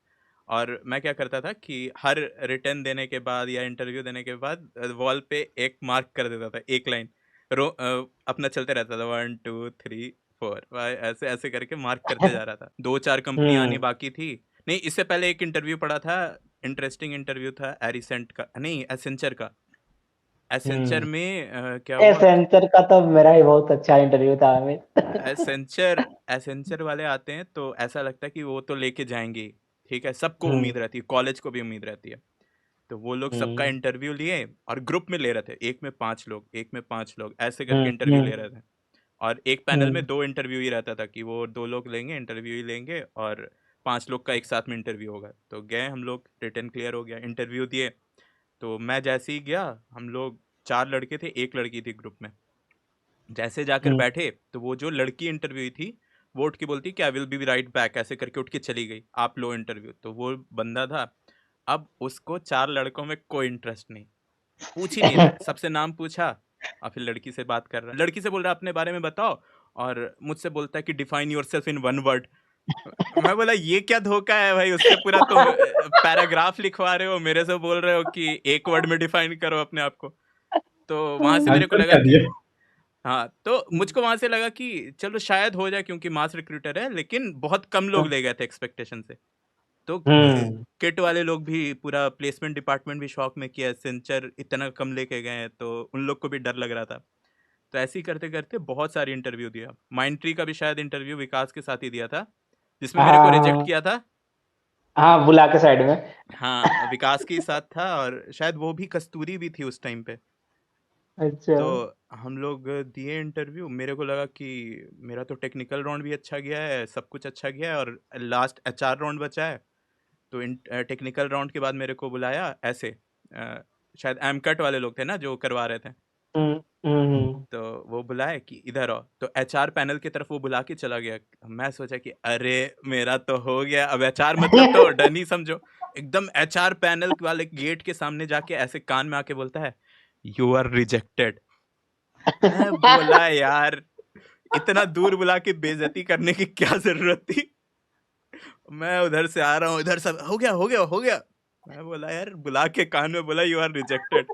और मैं क्या करता था कि हर रिटर्न देने के बाद या इंटरव्यू देने के बाद वॉल पे एक मार्क कर देता था, एक लाइन अपना चलते रहता था, 1 2 3 4, ऐसे ऐसे करके मार्क करते जा रहा था। 2-4 कंपनी आनी हम्म, बाकी थी। नहीं, इससे पहले एक इंटरव्यू पड़ा था, इंटरेस्टिंग इंटरव्यू था, एरिसेंट का नहीं, एसेंचर का। एसेंचर हम्म। में क्या हुआ, एसेंचर का तो मेरा ही बहुत अच्छा इंटरव्यू था हमें। एसेंचर एसेंचर वाले आते हैं तो ऐसा लगता है कि वो तो लेके जाएंगे ही, ठीक है, सबको हम्म, उम्मीद रहती है, कॉलेज को भी उम्मीद रहती है। तो वो लोग सबका हम्म, इंटरव्यू लिए और ग्रुप में ले रहे थे, एक में 5 लोग, एक में 5 लोग, ऐसे करके हम्म, इंटरव्यू ले रहे थे। और एक पैनल में हम्म, 2 इंटरव्यू ही रहता था कि वो 2 लोग लेंगे, इंटरव्यू ही लेंगे, और 5 लोग का एक साथ में इंटरव्यू होगा। तो गए हम लोग, रिटर्न क्लियर हो गया, इंटरव्यू दिए। तो मैं जैसे ही गया, हम लोग 4 लड़के थे, एक लड़की थी ग्रुप में, जैसे जाकर हम्म, बैठे तो वो जो लड़की इंटरव्यू थी, वो उठ के बोलती कि I will be right back, ऐसे करके उठ के चली गई, आप लो इंटरव्यू। तो वो बंदा था, अब उसको 4 लड़कों में कोई इंटरेस्ट नहीं, पूछ ही नहीं रहा, सबसे नाम पूछा, और फिर लड़की से बात कर रहा है, लड़की से बोल रहा है अपने बारे में बताओ, और मुझसे बोलता है कि define your self in 1 word. मैं बोला ये क्या धोखा है भाई, उससे पूरा तुम पैराग्राफ लिखवा रहे हो, मेरे से बोल रहे हो कि एक वर्ड में डिफाइन करो अपने आप को। तो वहां से मेरे को आंसर लगा क्या कि, दिया? हाँ, तो मुझको वहां से लगा कि चलो शायद हो जाए, क्योंकि मास रिक्रूटर है, लेकिन बहुत कम लोग ले गए थे एक्सपेक्टेशन से। तो हम्म, किट वाले लोग भी, पूरा प्लेसमेंट डिपार्टमेंट भी शॉक में किया, सेंचर इतना कम लेके गए हैं, तो उन लोग को भी डर लग रहा था। तो ऐसे ही करते करते बहुत सारी इंटरव्यू दिया, माइंड ट्री का भी शायद इंटरव्यू विकास के साथ ही दिया था, जिसमें मेरे को रिजेक्ट हाँ, किया था। हाँ, बुला के साइड में। हाँ, विकास के साथ था और शायद वो भी कस्तूरी भी थी उस टाइम पे। अच्छा। तो हम लोग दिए इंटरव्यू, मेरे को लगा कि मेरा तो टेक्निकल राउंड भी अच्छा गया है, सब कुछ अच्छा गया है और लास्ट एचआर राउंड बचा है। तो टेक्निकल राउंड के बाद मेरे को बुलाया ऐसे, शायद एमकट वाले लोग थे ना जो करवा रहे थे, हम्म हम्म तो वो बुलाए कि इधर आओ, तो एचआर पैनल की तरफ वो बुला के चला गया। मैं सोचा कि अरे मेरा तो हो गया, अब एचआर मतलब तो डन ही समझो। एकदम एचआर पैनल वाले गेट के सामने जाके ऐसे कान में आके बोलता है, यू आर रिजेक्टेड। मैं बोला यार, इतना दूर बुला के बेइज्जती करने की क्या जरूरत थी। मैं उधर से आ रहा हूँ, इधर सब हो गया हो गया हो गया। मैं बोला यार, बुला के कान में बोला यू आर रिजेक्टेड।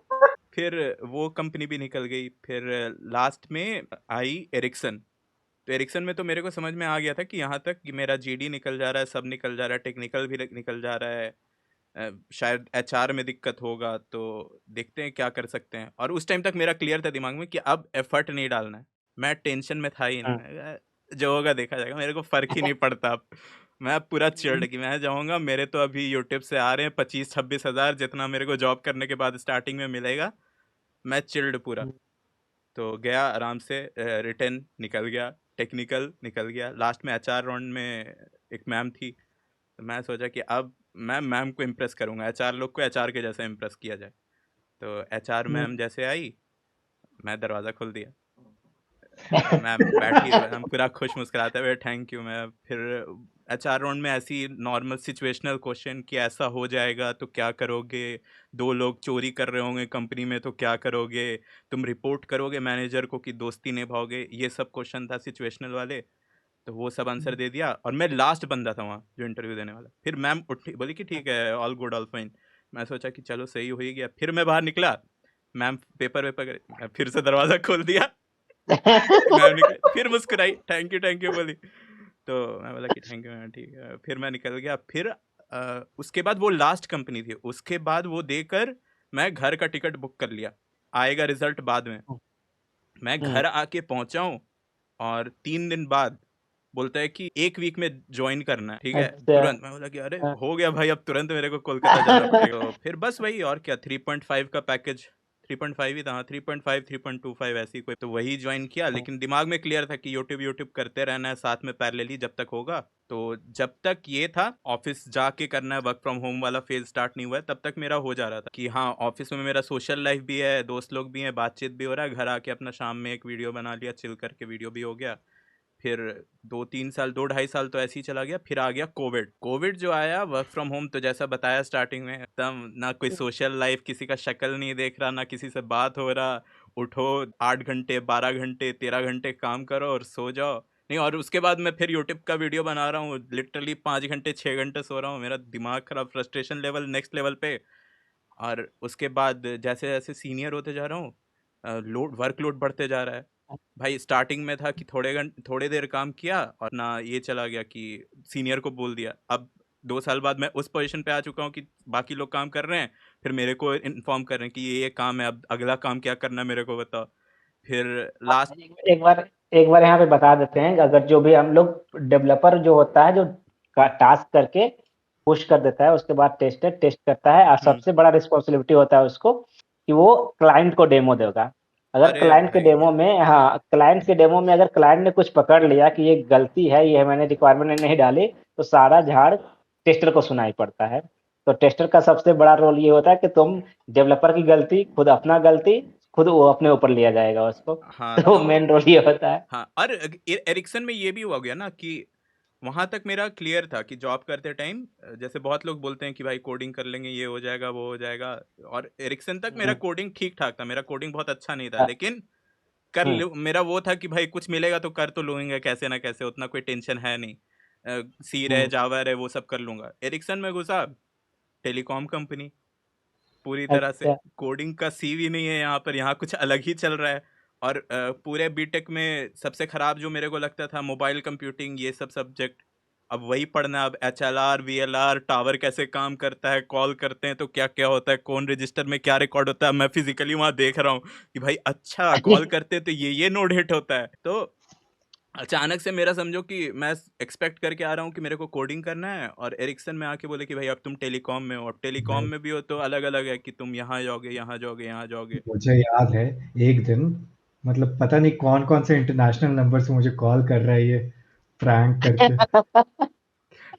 फिर वो कंपनी भी निकल गई। फिर लास्ट में आई एरिक्सन। तो एरिक्सन में तो मेरे को समझ में आ गया था कि यहाँ तक कि मेरा जीडी निकल जा रहा है, सब निकल जा रहा है, टेक्निकल भी निकल जा रहा है। शायद एचआर में दिक्कत होगा, तो देखते हैं क्या कर सकते हैं। और उस टाइम तक मेरा क्लियर था दिमाग में कि अब एफर्ट नहीं डालना है। मैं टेंशन में था ही नहीं, हम्म, मैं कहा, जो होगा देखा जाएगा, मेरे को फर्क ही नहीं पड़ता अब। मैं पूरा चिल्ड कि मैं जाऊंगा, मेरे तो अभी यूट्यूब से आ रहे हैं 25-26 हज़ार, जितना मेरे को जॉब करने के बाद स्टार्टिंग में मिलेगा। मैं चिल्ड पूरा। तो गया आराम से, रिटर्न निकल गया, टेक्निकल निकल गया, लास्ट में एचआर राउंड में एक मैम थी। तो मैं सोचा कि अब मैं मैम को इम्प्रेस करूंगा, एचआर लोग को एचआर के जैसे इम्प्रेस किया जाए। तो एचआर मैम जैसे आई, मैं दरवाज़ा खोल दिया, मैम बैठी, हम पूरा खुश मुस्कुराते हुए थैंक यू मैम। फिर एचआर राउंड में ऐसी नॉर्मल सिचुएशनल क्वेश्चन कि ऐसा हो जाएगा तो क्या करोगे, 2 लोग चोरी कर रहे होंगे कंपनी में तो क्या करोगे, तुम रिपोर्ट करोगे मैनेजर को कि दोस्ती निभाओगे, ये सब क्वेश्चन था सिचुएशनल वाले। तो वो सब आंसर दे दिया और मैं लास्ट बंदा था वहाँ जो इंटरव्यू देने वाला। फिर मैम उठी, बोली कि ठीक है, ऑल गुड ऑल फाइन। मैं सोचा कि चलो सही हो ही गया। फिर मैं बाहर निकला, मैम पेपर वेपर मैं फिर से दरवाज़ा खोल दिया। मैम निकली, फिर मुस्कुराई, थैंक यू बोली। तो मैं बोला कि थैंक यू मैम, ठीक है। फिर मैं निकल गया। फिर उसके बाद वो लास्ट कंपनी थी, उसके बाद वो देकर मैं घर का टिकट बुक कर लिया, आएगा रिजल्ट बाद में। मैं घर आके पहुंचा हूँ और 3 दिन बाद बोलता है कि 1 वीक में ज्वाइन करना है, ठीक है अच्छा। तुरंत। मैं बोला कि अरे हो गया भाई, अब तुरंत मेरे को कोलकाता जाना पड़ेगा। तो फिर बस वही, और क्या, 3.5 का पैकेज, 3.5 ही था, हाँ 3.5 3.25 ऐसी कोई, तो वही ज्वाइन किया। लेकिन दिमाग में क्लियर था कि यूट्यूब करते रहना है साथ में पैरेलली जब तक होगा। तो जब तक ये था ऑफिस जाके करना है, वर्क फ्रॉम होम वाला फेज स्टार्ट नहीं हुआ है, तब तक मेरा हो जा रहा था कि हाँ ऑफिस में मेरा सोशल लाइफ भी है, दोस्त लोग भी हैं, बातचीत भी हो रहा है, घर आके अपना शाम में एक वीडियो बना लिया, चिल करके वीडियो भी हो गया। फिर 2-3 साल, 2-2.5 साल तो ऐसे ही चला गया। फिर आ गया कोविड। कोविड जो आया, वर्क फ्रॉम होम, तो जैसा बताया स्टार्टिंग में, एकदम ना कोई सोशल लाइफ, किसी का शक्ल नहीं देख रहा, ना किसी से बात हो रहा। उठो 8 घंटे 12 घंटे 13 घंटे काम करो और सो जाओ। नहीं, और उसके बाद मैं फिर यूट्यूब का वीडियो बना रहा हूँ, लिटरली 5 घंटे 6 घंटे सो रहा हूँ, मेरा दिमाग खराब, फ्रस्ट्रेशन लेवल नेक्स्ट लेवल पे। और उसके बाद जैसे जैसे सीनियर होते जा रहा हूँ, लोड वर्कलोड बढ़ते जा रहा है। भाई स्टार्टिंग में था कि थोड़े देर काम किया और ना ये चला गया कि सीनियर को बोल दिया। अब 2 साल बाद मैं उस पोजीशन पे आ चुका हूँ कि बाकी लोग काम कर रहे हैं, फिर मेरे को इन्फॉर्म कर रहे हैं कि ये काम है, अब अगला काम क्या करना है मेरे को बताओ। फिर लास्ट एक बार यहाँ पे बता देते हैं, अगर जो भी हम लोग डेवलपर जो होता है, जो टास्क करके पुश कर देता है, उसके बाद टेस्ट करता है, और सबसे बड़ा रिस्पॉन्सिबिलिटी होता है उसको कि वो क्लाइंट को डेमो देगा। अगर अरे क्लाइंट के भाई, डेमो में, हाँ, क्लाइंट के डेमो में अगर क्लाइंट ने कुछ पकड़ लिया कि ये गलती है, ये मैंने रिक्वायरमेंट नहीं डाली, तो सारा झाड़ टेस्टर को सुनाई पड़ता है। तो टेस्टर का सबसे बड़ा रोल ये होता है कि तुम डेवलपर की गलती, खुद अपना गलती खुद वो अपने ऊपर लिया जाएगा उसको। हाँ तो तो मेन रोल ये होता है। हाँ, और एरिक्सन में ये भी हो गया ना कि वहां तक मेरा क्लियर था कि जॉब करते टाइम, जैसे बहुत लोग बोलते हैं कि भाई कोडिंग कर लेंगे, ये हो जाएगा वो हो जाएगा, और एरिक्सन तक मेरा कोडिंग ठीक ठाक था, मेरा कोडिंग बहुत अच्छा नहीं था, लेकिन कर हम्म, लो, मेरा वो था कि भाई कुछ मिलेगा तो कर तो लूंगा कैसे ना कैसे, उतना कोई टेंशन है नहीं। सी रहे, हम्म, जावा रहे, वो सब कर लूंगा। एरिक्सन में घुसा, टेलीकॉम कंपनी, पूरी तरह से अच्छा। कोडिंग का सीवी नहीं है यहाँ पर, यहाँ कुछ अलग ही चल रहा है। और पूरे बीटेक में सबसे खराब जो मेरे को लगता था, मोबाइल कंप्यूटिंग, ये सब सब्जेक्ट। अब वही पढ़ना, अब HLR VLR, टावर कैसे काम करता है, कॉल करते हैं तो क्या क्या होता है, कौन रजिस्टर में क्या रिकॉर्ड होता है, मैं फिजिकली वहां देख रहा हूँ कि भाई अच्छा कॉल करते हैं तो ये नोड हिट होता है। तो अचानक से मेरा समझो कि मैं एक्सपेक्ट करके आ रहा हूँ कि मेरे को कोडिंग करना है, और एरिक्सन में आके बोले कि भाई अब तुम टेलीकॉम में हो। अब टेलीकॉम भाई में भी हो तो अलग अलग है कि तुम यहाँ जाओगे, यहाँ जाओगे, यहाँ जाओगे। मुझे याद है एक दिन, मतलब पता नहीं कौन कौन से इंटरनेशनल नंबर से मुझे कॉल कर रहा है ये प्रैंक करके।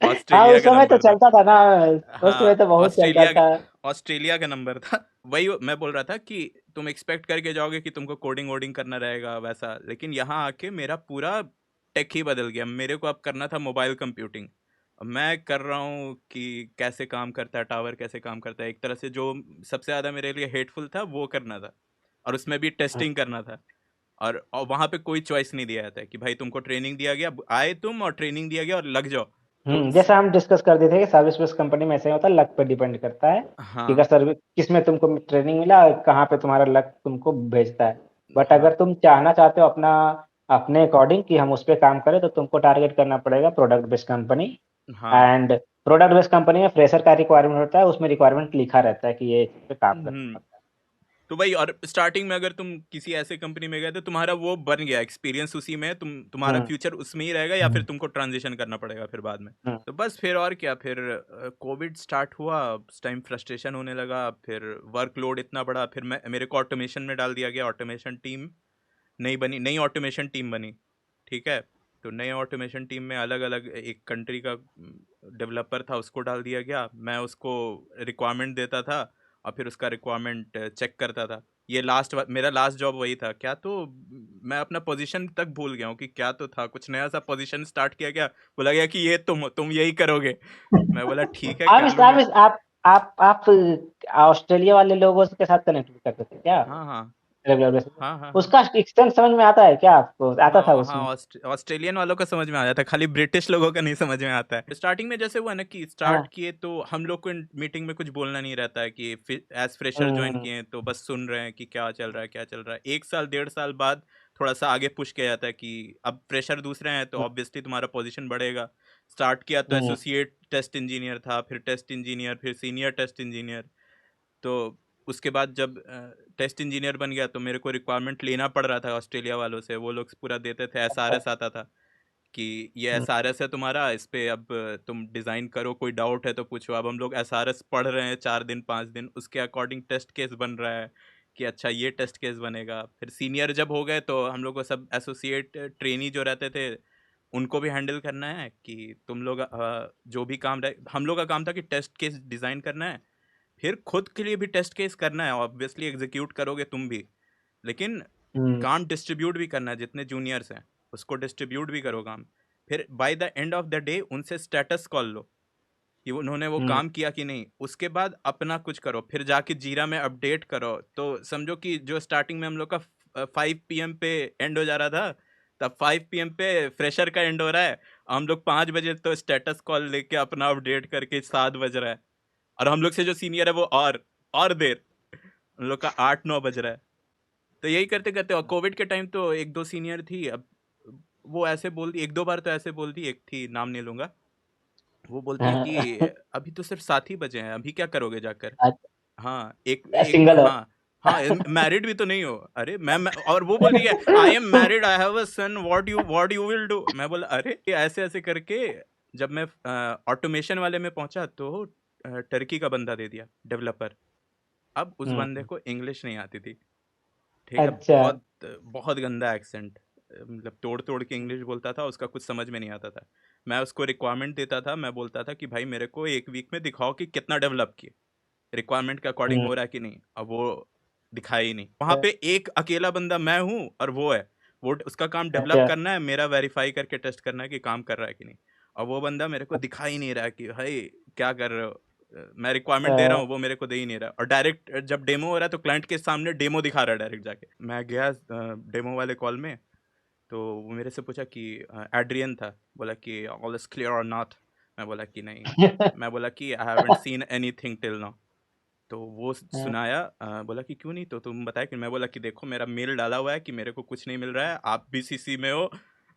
हाँ, ऑस्ट्रेलिया उस का समय तो नंबर था। चलता था ना, उस समय हाँ, तो बहुत चलता था। ऑस्ट्रेलिया का नंबर था। वही मैं बोल रहा था कि तुम एक्सपेक्ट करके जाओगे कि तुमको कोडिंग वोडिंग करना रहेगा वैसा, लेकिन यहाँ आके मेरा पूरा टेक ही बदल गया। मेरे को अब करना था मोबाइल कंप्यूटिंग। मैं कर रहा हूँ कि कैसे काम करता है टावर, कैसे काम करता है। एक तरह से जो सबसे ज़्यादा मेरे लिए हेटफुल था वो करना था, और उसमें भी टेस्टिंग करना था। और वहाँ पे कोई चॉइस नहीं दिया जाता है कि भाई तुमको ट्रेनिंग दिया गया, आए तुम और ट्रेनिंग दिया गया और लग जाओ। तो जैसा हम डिस्कस कर रहे थे कि सर्विस बेस्ड कंपनी में ऐसे ही होता है, लक पे डिपेंड करता है कि अगर हाँ, सर्विस किसमें तुमको ट्रेनिंग मिला और कहाँ पे तुम्हारा लक तुमको भेजता है। बट हाँ, अगर तुम चाहना चाहते हो अपना अपने अकॉर्डिंग कि हम उस पे काम करें, तो तुमको टारगेट करना पड़ेगा प्रोडक्ट बेस्ड कंपनी। हाँ। एंड प्रोडक्ट बेस्ड कंपनी में फ्रेशर का रिक्वायरमेंट होता है, उसमें रिक्वायरमेंट लिखा रहता है कि ये इस पे काम कर हम्म। सकता तो भाई, और स्टार्टिंग में अगर तुम किसी ऐसे कंपनी में गए तो तुम्हारा वो बन गया एक्सपीरियंस उसी में, है। तुम्हारा फ्यूचर उसमें ही रहेगा, या फिर हम्म, तुमको ट्रांजिशन करना पड़ेगा फिर बाद में। हम्म, तो बस फिर और क्या, फिर कोविड स्टार्ट हुआ, उस टाइम फ्रस्ट्रेशन होने लगा, फिर वर्कलोड इतना बड़ा, फिर मेरे को ऑटोमेशन में डाल दिया गया। ऑटोमेशन टीम नई बनी, नई ऑटोमेशन टीम बनी, ठीक है। तो नए ऑटोमेशन टीम में अलग अलग एक कंट्री का डेवलपर था, उसको डाल दिया गया। मैं उसको रिक्वायरमेंट देता था और फिर उसका रिक्वायरमेंट चेक करता था। ये मेरा लास्ट जॉब वही था क्या। तो मैं अपना पोजीशन तक भूल गया हूँ कि क्या तो था, कुछ नया सा पोजीशन स्टार्ट किया गया। बोला गया कि ये तुम यही करोगे। मैं बोला ठीक है, कर लूंगा। आप ऑस्ट्रेलिया वाले लोगों के साथ कनेक्ट भी करते थे क्या हाँ, हाँ, रेगुलर बेसिस पे? हाँ, हाँ, हाँ। उसका एक्सटेंड समझ में आता है क्या आपको? आता था हाँ, हाँ, उसमें? ऑस्ट्रेलियन वालों का समझ में आ जाता है, खाली ब्रिटिश लोगों का नहीं समझ में आता है। स्टार्टिंग में जैसे हुआ ना कि स्टार्ट हाँ। किए तो हम लोग को मीटिंग में कुछ बोलना नहीं रहता है कि एज फ्रेशर ज्वाइन हम्म, किए हैं तो बस सुन रहे हैं कि क्या चल रहा है, क्या चल रहा है। 1 साल 1.5 साल बाद थोड़ा सा आगे पुश किया जाता है कि अब फ्रेशर दूसरे हैं तो ऑब्वियसली तुम्हारा पोजीशन बढ़ेगा। स्टार्ट किया तो हम्म, एसोसिएट टेस्ट इंजीनियर था, फिर टेस्ट इंजीनियर, फिर सीनियर टेस्ट इंजीनियर। तो उसके बाद जब टेस्ट इंजीनियर बन गया तो मेरे को रिक्वायरमेंट लेना पड़ रहा था ऑस्ट्रेलिया वालों से। वो लोग पूरा देते थे, अच्छा। एसआरएस आता था कि ये हम्म, एसआरएस है तुम्हारा, इस पे अब तुम डिज़ाइन करो, कोई डाउट है तो पूछो। अब हम लोग एसआरएस पढ़ रहे हैं 4 दिन 5 दिन, उसके अकॉर्डिंग टेस्ट केस बन रहा है कि अच्छा ये टेस्ट केस बनेगा। फिर सीनियर जब हो गए तो हम लोग को सब एसोसिएट ट्रेनी जो रहते थे उनको भी हैंडल करना है कि तुम लोग जो भी काम रहे। हम लोग का काम था कि टेस्ट केस डिज़ाइन करना है, फिर खुद के लिए भी टेस्ट केस करना है, ऑब्वियसली एग्जीक्यूट करोगे तुम भी, लेकिन हम्म, काम डिस्ट्रीब्यूट भी करना है। जितने जूनियर्स हैं उसको डिस्ट्रीब्यूट भी करो काम। फिर by the end of the day उनसे स्टेटस कॉल लो कि उन्होंने वो हम्म, काम किया कि नहीं। उसके बाद अपना कुछ करो, फिर जाके जीरा में अपडेट करो। तो समझो कि जो स्टार्टिंग में हम लोग का 5 PM पे एंड हो जा रहा था, तब 5 PM पे फ्रेशर का एंड हो रहा है। हम लोग 5 बजे तो स्टेटस कॉल लेके अपना अपडेट करके 7 बज रहा है, और हम लोग से जो सीनियर है वो और देर, उन लोग का 8 9 बज रहा है। तो यही करते करते, और कोविड के टाइम तो एक दो सीनियर थी। अब वो ऐसे बोलती, एक दो बार तो ऐसे बोलती, एक थी नाम नहीं लूंगा, वो बोलती है कि हाँ। अभी तो सिर्फ 7 ही बजे हैं, अभी क्या करोगे जाकर। हाँ, एक एक सिंगल हो? हाँ, हाँ, मैरिड भी तो नहीं हो। अरे और वो बोल रही है I am married, I have a son, what you will do. मैं बोला अरे ये ऐसे ऐसे करके। जब मैं ऑटोमेशन वाले में पहुंचा तो टर्की का बंदा दे दिया डेवलपर। अब उस बंदे हम्म, को इंग्लिश नहीं आती थी, ठीक है। अच्छा। बहुत बहुत गंदा एक्सेंट, मतलब तोड़ तोड़ के इंग्लिश बोलता था, उसका कुछ समझ में नहीं आता था। मैं उसको रिक्वायरमेंट देता था, मैं बोलता था कि भाई मेरे को 1 वीक में दिखाओ कि कितना डेवलप किए, रिक्वायरमेंट के अकॉर्डिंग हम्म, हो रहा है कि नहीं। अब वो दिखाया ही नहीं। वहाँ पे एक अकेला बंदा मैं हूँ और वो है, वो उसका काम डेवलप अच्छा। करना है, मेरा वेरीफाई करके टेस्ट करना है कि काम कर रहा है कि नहीं। और वो बंदा मेरे को दिखा ही नहीं रहा है कि भाई क्या कर रहे हो। मैं रिक्वायरमेंट दे रहा हूँ, वो मेरे को दे ही नहीं रहा। और डायरेक्ट जब डेमो हो रहा है तो क्लाइंट के सामने डेमो दिखा रहा है डायरेक्ट जाके। मैं गया डेमो वाले कॉल में, तो वो मेरे से पूछा कि एड्रियन था, बोला कि ऑल इज क्लियर और नॉट। मैं बोला कि नहीं। मैं बोला कि I haven't seen anything till now. तो वो सुनाया, बोला कि क्यों नहीं, तो तुम बताया कि। मैं बोला कि देखो मेरा मेल डाला हुआ है कि मेरे को कुछ नहीं मिल रहा है, आप भी सीसी में हो,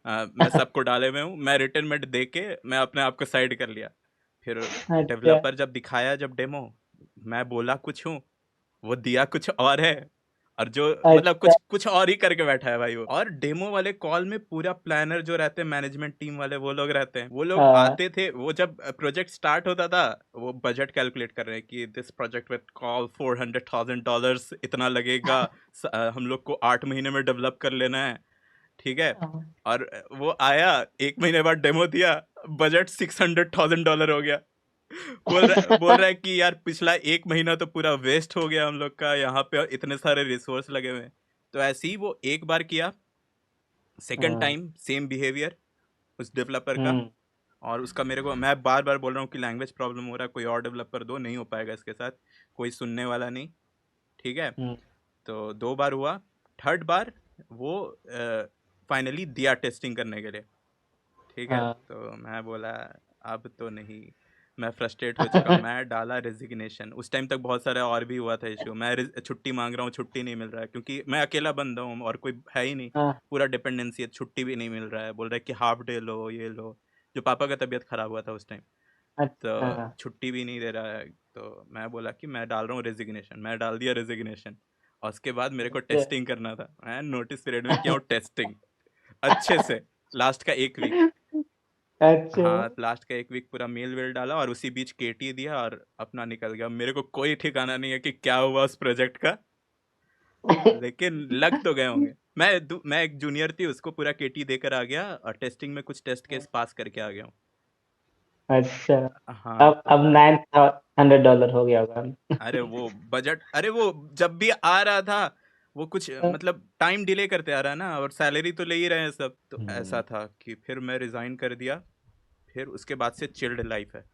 मैं सबको डाले हुए हूँ। मैं रिटर्न में दे के मैं अपने आप को साइड कर लिया। फिर अच्छा। डेवलपर जब दिखाया, जब डेमो, मैं बोला कुछ हूँ, वो दिया कुछ और है। और जो मतलब अच्छा कुछ कुछ और ही करके बैठा है भाई वो। और डेमो वाले कॉल में पूरा प्लानर जो रहते हैं, मैनेजमेंट टीम वाले वो लोग रहते हैं, वो लोग हाँ आते थे। वो जब प्रोजेक्ट स्टार्ट होता था, वो बजट कैलकुलेट कर रहे हैं कि दिस प्रोजेक्ट विद कॉल $400,000 इतना लगेगा, हम लोग को 8 महीने में डेवलप कर लेना है, ठीक है। और वो आया 1 महीने बाद डेमो दिया, बजट $600,000 हो गया। बोल रहा है कि यार पिछला 1 महीना तो पूरा वेस्ट हो गया हम लोग का, यहाँ पे इतने सारे रिसोर्स लगे हुए हैं। तो ऐसे ही वो एक बार किया, सेकंड हाँ, टाइम सेम बिहेवियर उस डेवलपर का। हम्म, और उसका मेरे को, मैं बार बार बोल रहा हूँ कि लैंग्वेज प्रॉब्लम हो रहा है, कोई और डेवलपर दो, नहीं हो पाएगा इसके साथ, कोई सुनने वाला नहीं, ठीक है। हम्म, तो 2 बार हुआ, थर्ड बार वो फाइनली दिया टेस्टिंग करने के लिए, ठीक है। हाँ तो मैं बोला अब तो नहीं, मैं फ्रस्ट्रेट हो चुका, मैं डाला रेजिग्नेशन। उस टाइम तक बहुत सारे और भी हुआ था इशू, मैं छुट्टी मांग रहा हूँ, छुट्टी नहीं मिल रहा है, क्योंकि मैं अकेला बंदा हूँ और कोई है ही नहीं, हाँ, पूरा डिपेंडेंसी है, छुट्टी भी नहीं मिल रहा है। बोल रहा है कि हाफ डे लो, ये लो, जो पापा का तबीयत खराब हुआ था उस टाइम, तो अच्छा छुट्टी भी नहीं दे रहा है। तो मैं बोला कि मैं डाल रहा हूँ रेजिग्नेशन, मैं डाल दिया रेजिग्नेशन। और उसके बाद मेरे को अच्छा टेस्टिंग करना था, मैं नोटिस पीरियड में किया हूँ टेस्टिंग अच्छे से, लास्ट का 1 वीक। अच्छा हाँ, लास्ट का 1 वीक पूरा मेल वेल डाला, और उसी बीच केटी दिया और अपना निकल गया। मेरे को कोई ठिकाना नहीं है कि क्या हुआ उस प्रोजेक्ट का, लेकिन लग तो गए होंगे। मैं एक जूनियर थी, उसको पूरा केटी देकर आ गया, और टेस्टिंग में कुछ टेस्ट केस पास करके आ गया हूँ। अच्छा हाँ अब $900 हो गया होगा। अरे वो बजट, अरे वो जब भी आ रहा था, वो कुछ मतलब टाइम डिले करते आ रहा है ना, और सैलरी तो ले ही रहे हैं सब। तो ऐसा था कि फिर मैं रिजाइन कर दिया। फिर उसके बाद से चिल्ड लाइफ है,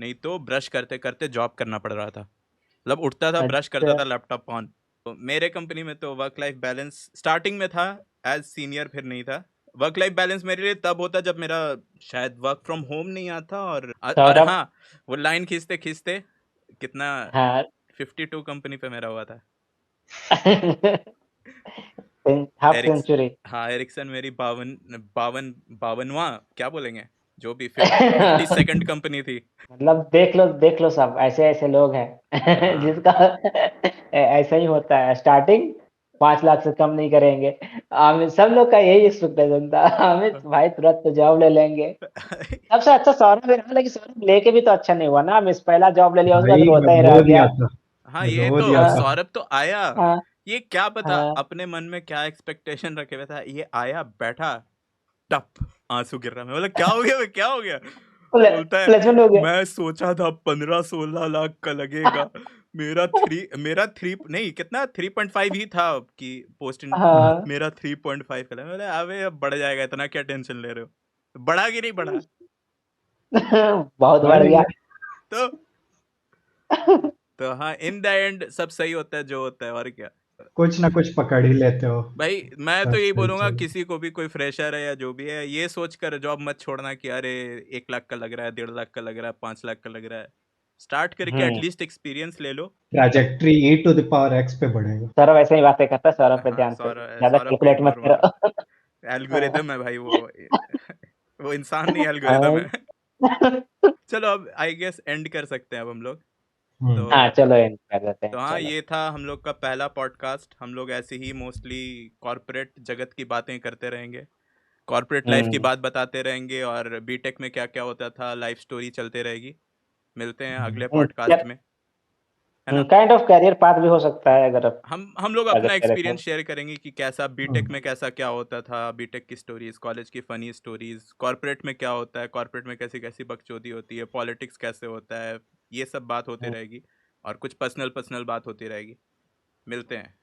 नहीं तो ब्रश करते करते जॉब करना पड़ रहा था। मतलब उठता था, ब्रश करता अच्छा था, लैपटॉप ऑन। तो मेरे कंपनी में तो वर्क लाइफ बैलेंस स्टार्टिंग में था, एज सीनियर फिर नहीं था। वर्क लाइफ बैलेंस मेरे लिए तब होता जब मेरा शायद वर्क फ्रॉम होम नहीं आता, और सौरभ हाँ, वो लाइन खींचते खींचते कितना, हाँ 52 कंपनी पे मेरा हुआ था। हाफ एरिक्स सेंचुरी हाँ, एरिक्सन मेरी 52वां क्या बोलेंगे, जो भी 52nd कंपनी थी। मतलब देख लो सब ऐसे ऐसे लोग हैं हाँ जिसका ऐसा ही होता है स्टार्टिंग 5 लाख से कम नहीं करेंगे। हमें सब लोग का यही एक्सपेक्टेशन था, हमें भाई तुरंत तो जॉब ले लेंगे। सबसे अच्छा सौरभ है, लेकिन सौरभ लेके भी तो अच्छा नहीं हुआ ना, मिस पहला जॉब ले लिया उसके बाद भाई रोता ही रह रो गया। दिया था, हाँ, ये रो तो दिया हाँ था। सौरभ तो आया, हाँ ये क्या पता हाँ अपने मन में क्या एक्सपेक्टेशन रखे हुए था, ये आया बैठा, टप, आंसू गिर रहा। मैं बोला क्या हो गया, मैं क्या हो गया। बोलता है प्लेसमेंट हो गया। मैं सोचा था 15-16 लाख का लगेगा, मेरा थ्री नहीं, कितना 3.5 ही था कि पोस्ट इन, हाँ मेरा 3.5 का लगा। बोला अबे अब बढ़ जाएगा, इतना क्या टेंशन ले रहे हो, बढ़ा कि नहीं बढ़ा। बहुत बढ़ भाई गया। तो तो हाँ, इन द एंड सब सही होता है जो होता है, और क्या। कुछ ना कुछ पकड़ ही लेते हो, भाई मैं तो सब यही सही बोलूंगा, चल। किसी को भी, कोई फ्रेशर है या जो भी है, ये सोच कर जॉब मत छोड़ना कि अरे 1 लाख का लग रहा है, 1.5 लाख का लग रहा है, 5 लाख का लग रहा है। स्टार्ट करके हम्म एटलीस्ट एक्सपीरियंस ले लो। ट्रैजेक्टरी e⁻x पे बढ़ेगा। सौरभ ऐसे ही बातें करता है, सौरभ पे हाँ, ध्यान दो, सौरभ ज्यादा सौरभ को कैलकुलेट मत इग्नोर मारो, करो। हाँ एल्गोरिदम है भाई वो वो इंसान नहीं, एल्गोरिदम हाँ है। चलो अब आई गेस एंड कर सकते हैं अब हम लोग। तो हाँ, चलो एंड कर देते हैं, हाँ, चलो। ये था हम लोग का पहला पॉडकास्ट। हम लोग ऐसे ही मोस्टली कॉरपोरेट जगत की बातें करते रहेंगे, कॉर्पोरेट लाइफ की हम्म बात बताते रहेंगे, और बीटेक में क्या क्या होता था, लाइफ स्टोरी चलते रहेगी। मिलते हैं अगले पॉडकास्ट में, है ना। काइंड ऑफ कैरियर पाथ भी हो सकता है अगर हम लोग अगर अपना से देखें। एक्सपीरियंस शेयर करेंगे कि कैसा बीटेक में कैसा क्या होता था, बीटेक की स्टोरीज, कॉलेज की फनी स्टोरीज, कॉर्पोरेट में क्या होता है, कॉर्पोरेट में कैसी कैसी बकचोदी होती है, पॉलिटिक्स कैसे होता है, ये सब बात होती रहेगी, और कुछ पर्सनल पर्सनल बात होती रहेगी। मिलते हैं।